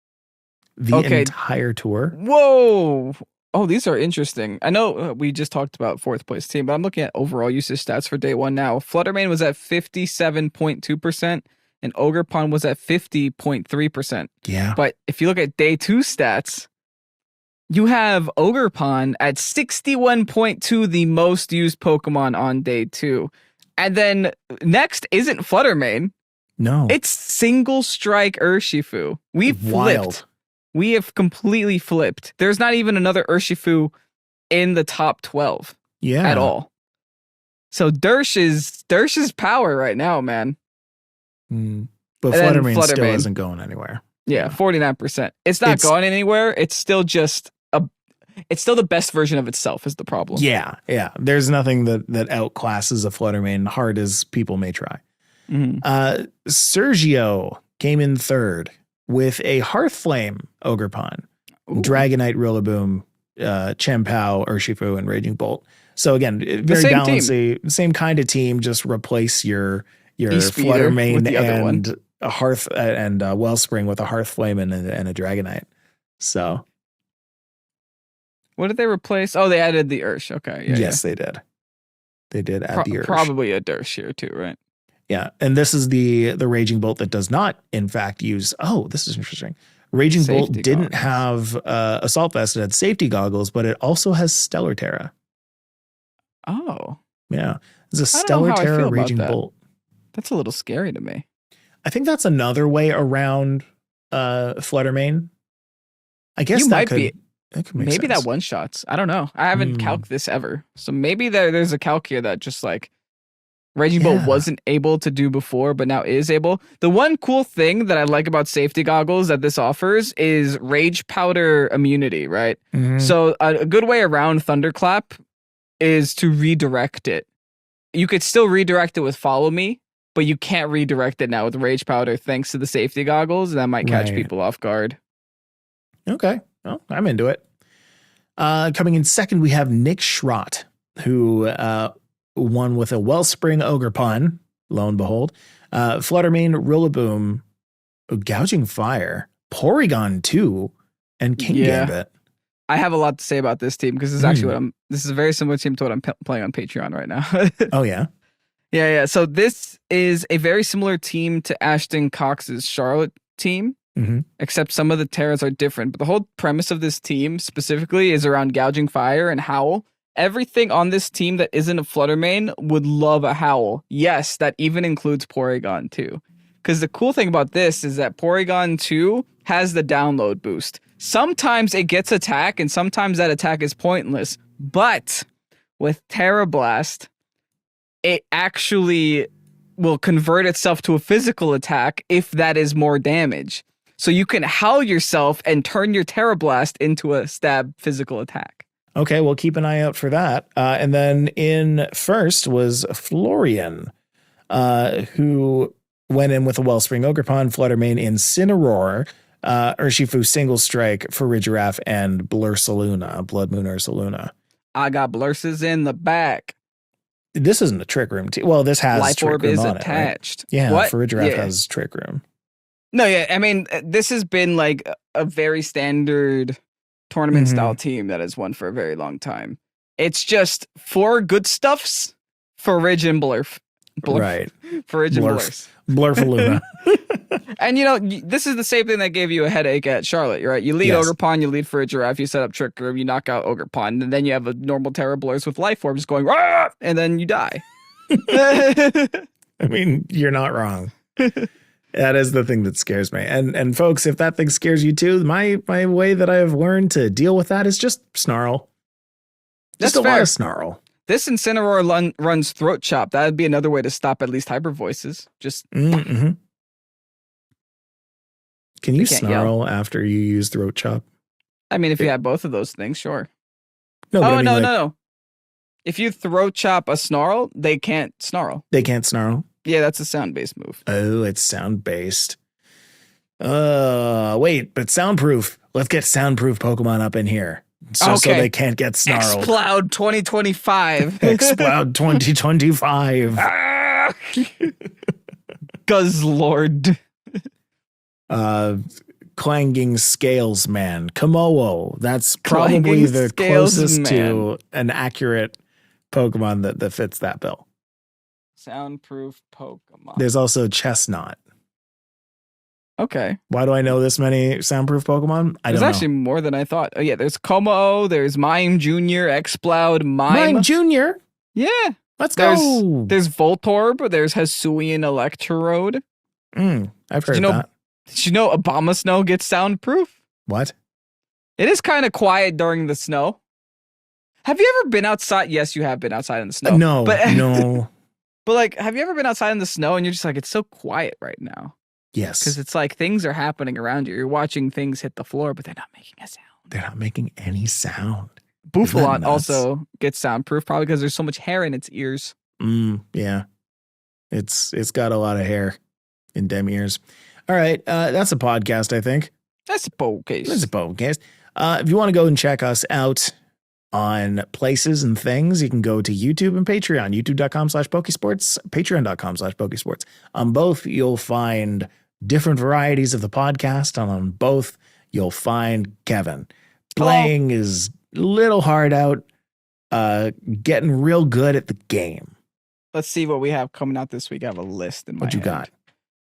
The entire tour? Whoa! Oh, these are interesting. I know we just talked about 4th place team, but I'm looking at overall usage stats for day 1 now. Flutter Mane was at 57.2%. And Ogerpon was at 50.3%. Yeah. But if you look at day 2 stats, you have Ogerpon at 61.2, the most used Pokemon on day 2. And then next isn't Flutter Mane. No. It's Single Strike Urshifu. We've flipped. We have completely flipped. There's not even another Urshifu in the top 12. Yeah. At all. So Dersh's power right now, man. But Flutter Mane still isn't going anywhere. Yeah, 49%. It's not going anywhere. It's still just it's still the best version of itself is the problem. Yeah. There's nothing that outclasses a Flutter Mane, hard as people may try. Mm-hmm. Sergio came in 3rd with a Hearthflame Ogerpon, Dragonite Rillaboom, Chien-Pao, Urshifu, and Raging Bolt. So again, very balanced, same kind of team. Just replace your Flutter Mane and a Hearth and Wellspring with a Hearthflame and a Dragonite. So, what did they replace? Oh, they added the Ursh. Okay, yes, they did. They did add the Ursh. Probably a Dersh here too, right? Yeah, and this is the Raging Bolt that does not, in fact, use. Oh, this is interesting. Raging Bolt didn't have Assault Vest. It had safety goggles, but it also has Stellar Terra. Oh, yeah, it's a Stellar Terra Raging Bolt. That's a little scary to me. I think that's another way around Flutter Mane. I guess that could make maybe sense. that one shots. I don't know. I haven't calced this ever. So maybe there's a calc here that just like Raging Bolt wasn't able to do before, but now is able. The one cool thing that I like about safety goggles that this offers is Rage Powder immunity, right? Mm-hmm. So a good way around Thunderclap is to redirect it. You could still redirect it with Follow Me, but you can't redirect it now with Rage Powder thanks to the safety goggles. That might catch people off guard. Okay. Well, I'm into it. Coming in 2nd, we have Nick Schrott, who won with a Wellspring Ogerpon, lo and behold. Flutter Mane, Rillaboom, Gouging Fire, Porygon 2, and King Gambit. I have a lot to say about this team because this is actually this is a very similar team to what I'm playing on Patreon right now. Oh, yeah? Yeah. So this is a very similar team to Ashton Cox's Charlotte team, except some of the Terras are different. But the whole premise of this team specifically is around Gouging Fire and Howl. Everything on this team that isn't a Flutter Mane would love a Howl. Yes, that even includes Porygon 2. Because the cool thing about this is that Porygon 2 has the download boost. Sometimes it gets attack, and sometimes that attack is pointless. But with Terra Blast, it actually will convert itself to a physical attack if that is more damage. So you can howl yourself and turn your Terra Blast into a stab physical attack. Okay, we'll keep an eye out for that. And then in 1st was Florian, who went in with a Wellspring Ogerpon, Flutter Mane, Incineroar, Urshifu Single Strike, Farigiraf, and Blursaluna, Blood Moon Ursaluna. I got Blurses in the back. This isn't a Trick Room team. Well, this has Life Trick Orb Room is on attached. It, right? Yeah, Farigiraf has Trick Room. No, I mean, this has been like a very standard tournament style team that has won for a very long time. It's just 4 good stuffs, Farige and Blurf. Right. Farige and Blurf. Blurfaluna. And this is the same thing that gave you a headache at Charlotte, right? You lead Ogerpon, you lead Farigiraf, you set up Trick Room, you knock out Ogerpon, and then you have a normal Terra Blurse with Life Orbs going, Rah! And then you die. I mean, you're not wrong. That is the thing that scares me. And folks, if that thing scares you too, my way that I have learned to deal with that is just snarl. Just a lot of snarl. This Incineroar runs Throat Chop. That would be another way to stop at least hyper voices. Just Mm-hmm. Can you can't snarl after you use throat chop? I mean, if you have both of those things, sure. No, but I Oh mean, no, like, no. If you throat chop a snarl, they can't snarl. They can't snarl. Yeah, that's a sound-based move. Oh, it's sound based. Wait, but soundproof. Let's get soundproof Pokemon up in here. So they can't get snarled. Xploud 2025. Xploud 2025. Guzzlord. Clanging Scales Man. Komodo. That's probably Clanging the Scales closest Man. to an accurate Pokemon that fits that bill. Soundproof Pokemon. There's also Chestnut. Okay. Why do I know this many soundproof Pokemon? I There's don't actually more than I thought. Oh, yeah, there's Como, there's Mime Jr., Xploud, know. Mime. Jr. Yeah. Let's There's go. there's Voltorb, there's Hisuian Electrode. I've heard know- that. Did you know Abomasnow gets soundproof? What? It is kind of quiet during the snow. Have you ever been outside? Yes, you have been outside in the snow. No, but, no. But like, have you ever been outside in the snow and you're just like, it's so quiet right now? Yes. Because it's like things are happening around you. You're watching things hit the floor, but they're not making a sound. They're not making any sound. Bouffalot nuts? also gets soundproof, probably because there's so much hair in its ears. Yeah. It's got a lot of hair in dem ears. All right. That's a podcast, I think. That's a podcast. That's a podcast. If you want to go and check us out on places and things, you can go to YouTube and Patreon, youtube.com/Pokésports, patreon.com/Pokésports. On both, you'll find different varieties of the podcast. And on both, you'll find Kevin playing his little heart out, getting real good at the game. Let's see what we have coming out this week. I have a list in my What you hand.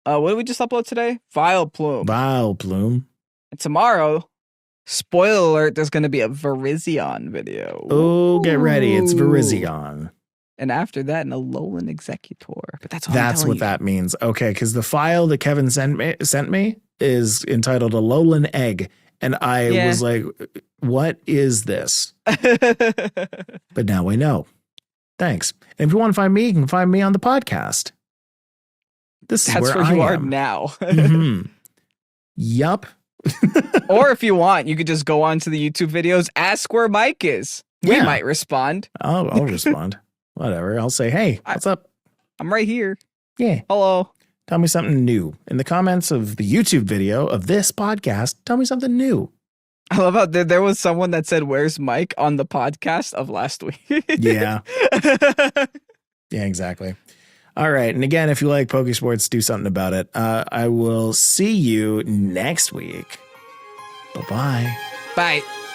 got? What did we just upload today? Vileplume. Vileplume. And tomorrow, spoiler alert, there's going to be a Virizion video. Oh, get ready. It's Ooh. Virizion. And after that, an Alolan Executor. But that's all That's what that means. Okay, because the file that Kevin sent me is entitled Alolan Egg. And I was like, what is this? But now we know. Thanks. And if you want to find me, you can find me on the podcast. This is That's where where you I are am. now. Mhm. Yup. Or if you want, you could just go on to the YouTube videos, ask where Mike is. We Yeah. might respond. I'll respond. Whatever. I'll say, hey, what's up? I'm right here. Yeah. Hello. Tell me something new. In the comments of the YouTube video of this podcast, tell me something new. I love how there was someone that said, where's Mike on the podcast of last week. Yeah. Yeah, exactly. All right. And again, if you like Pokésports, do something about it. I will see you next week. Bye-bye. Bye.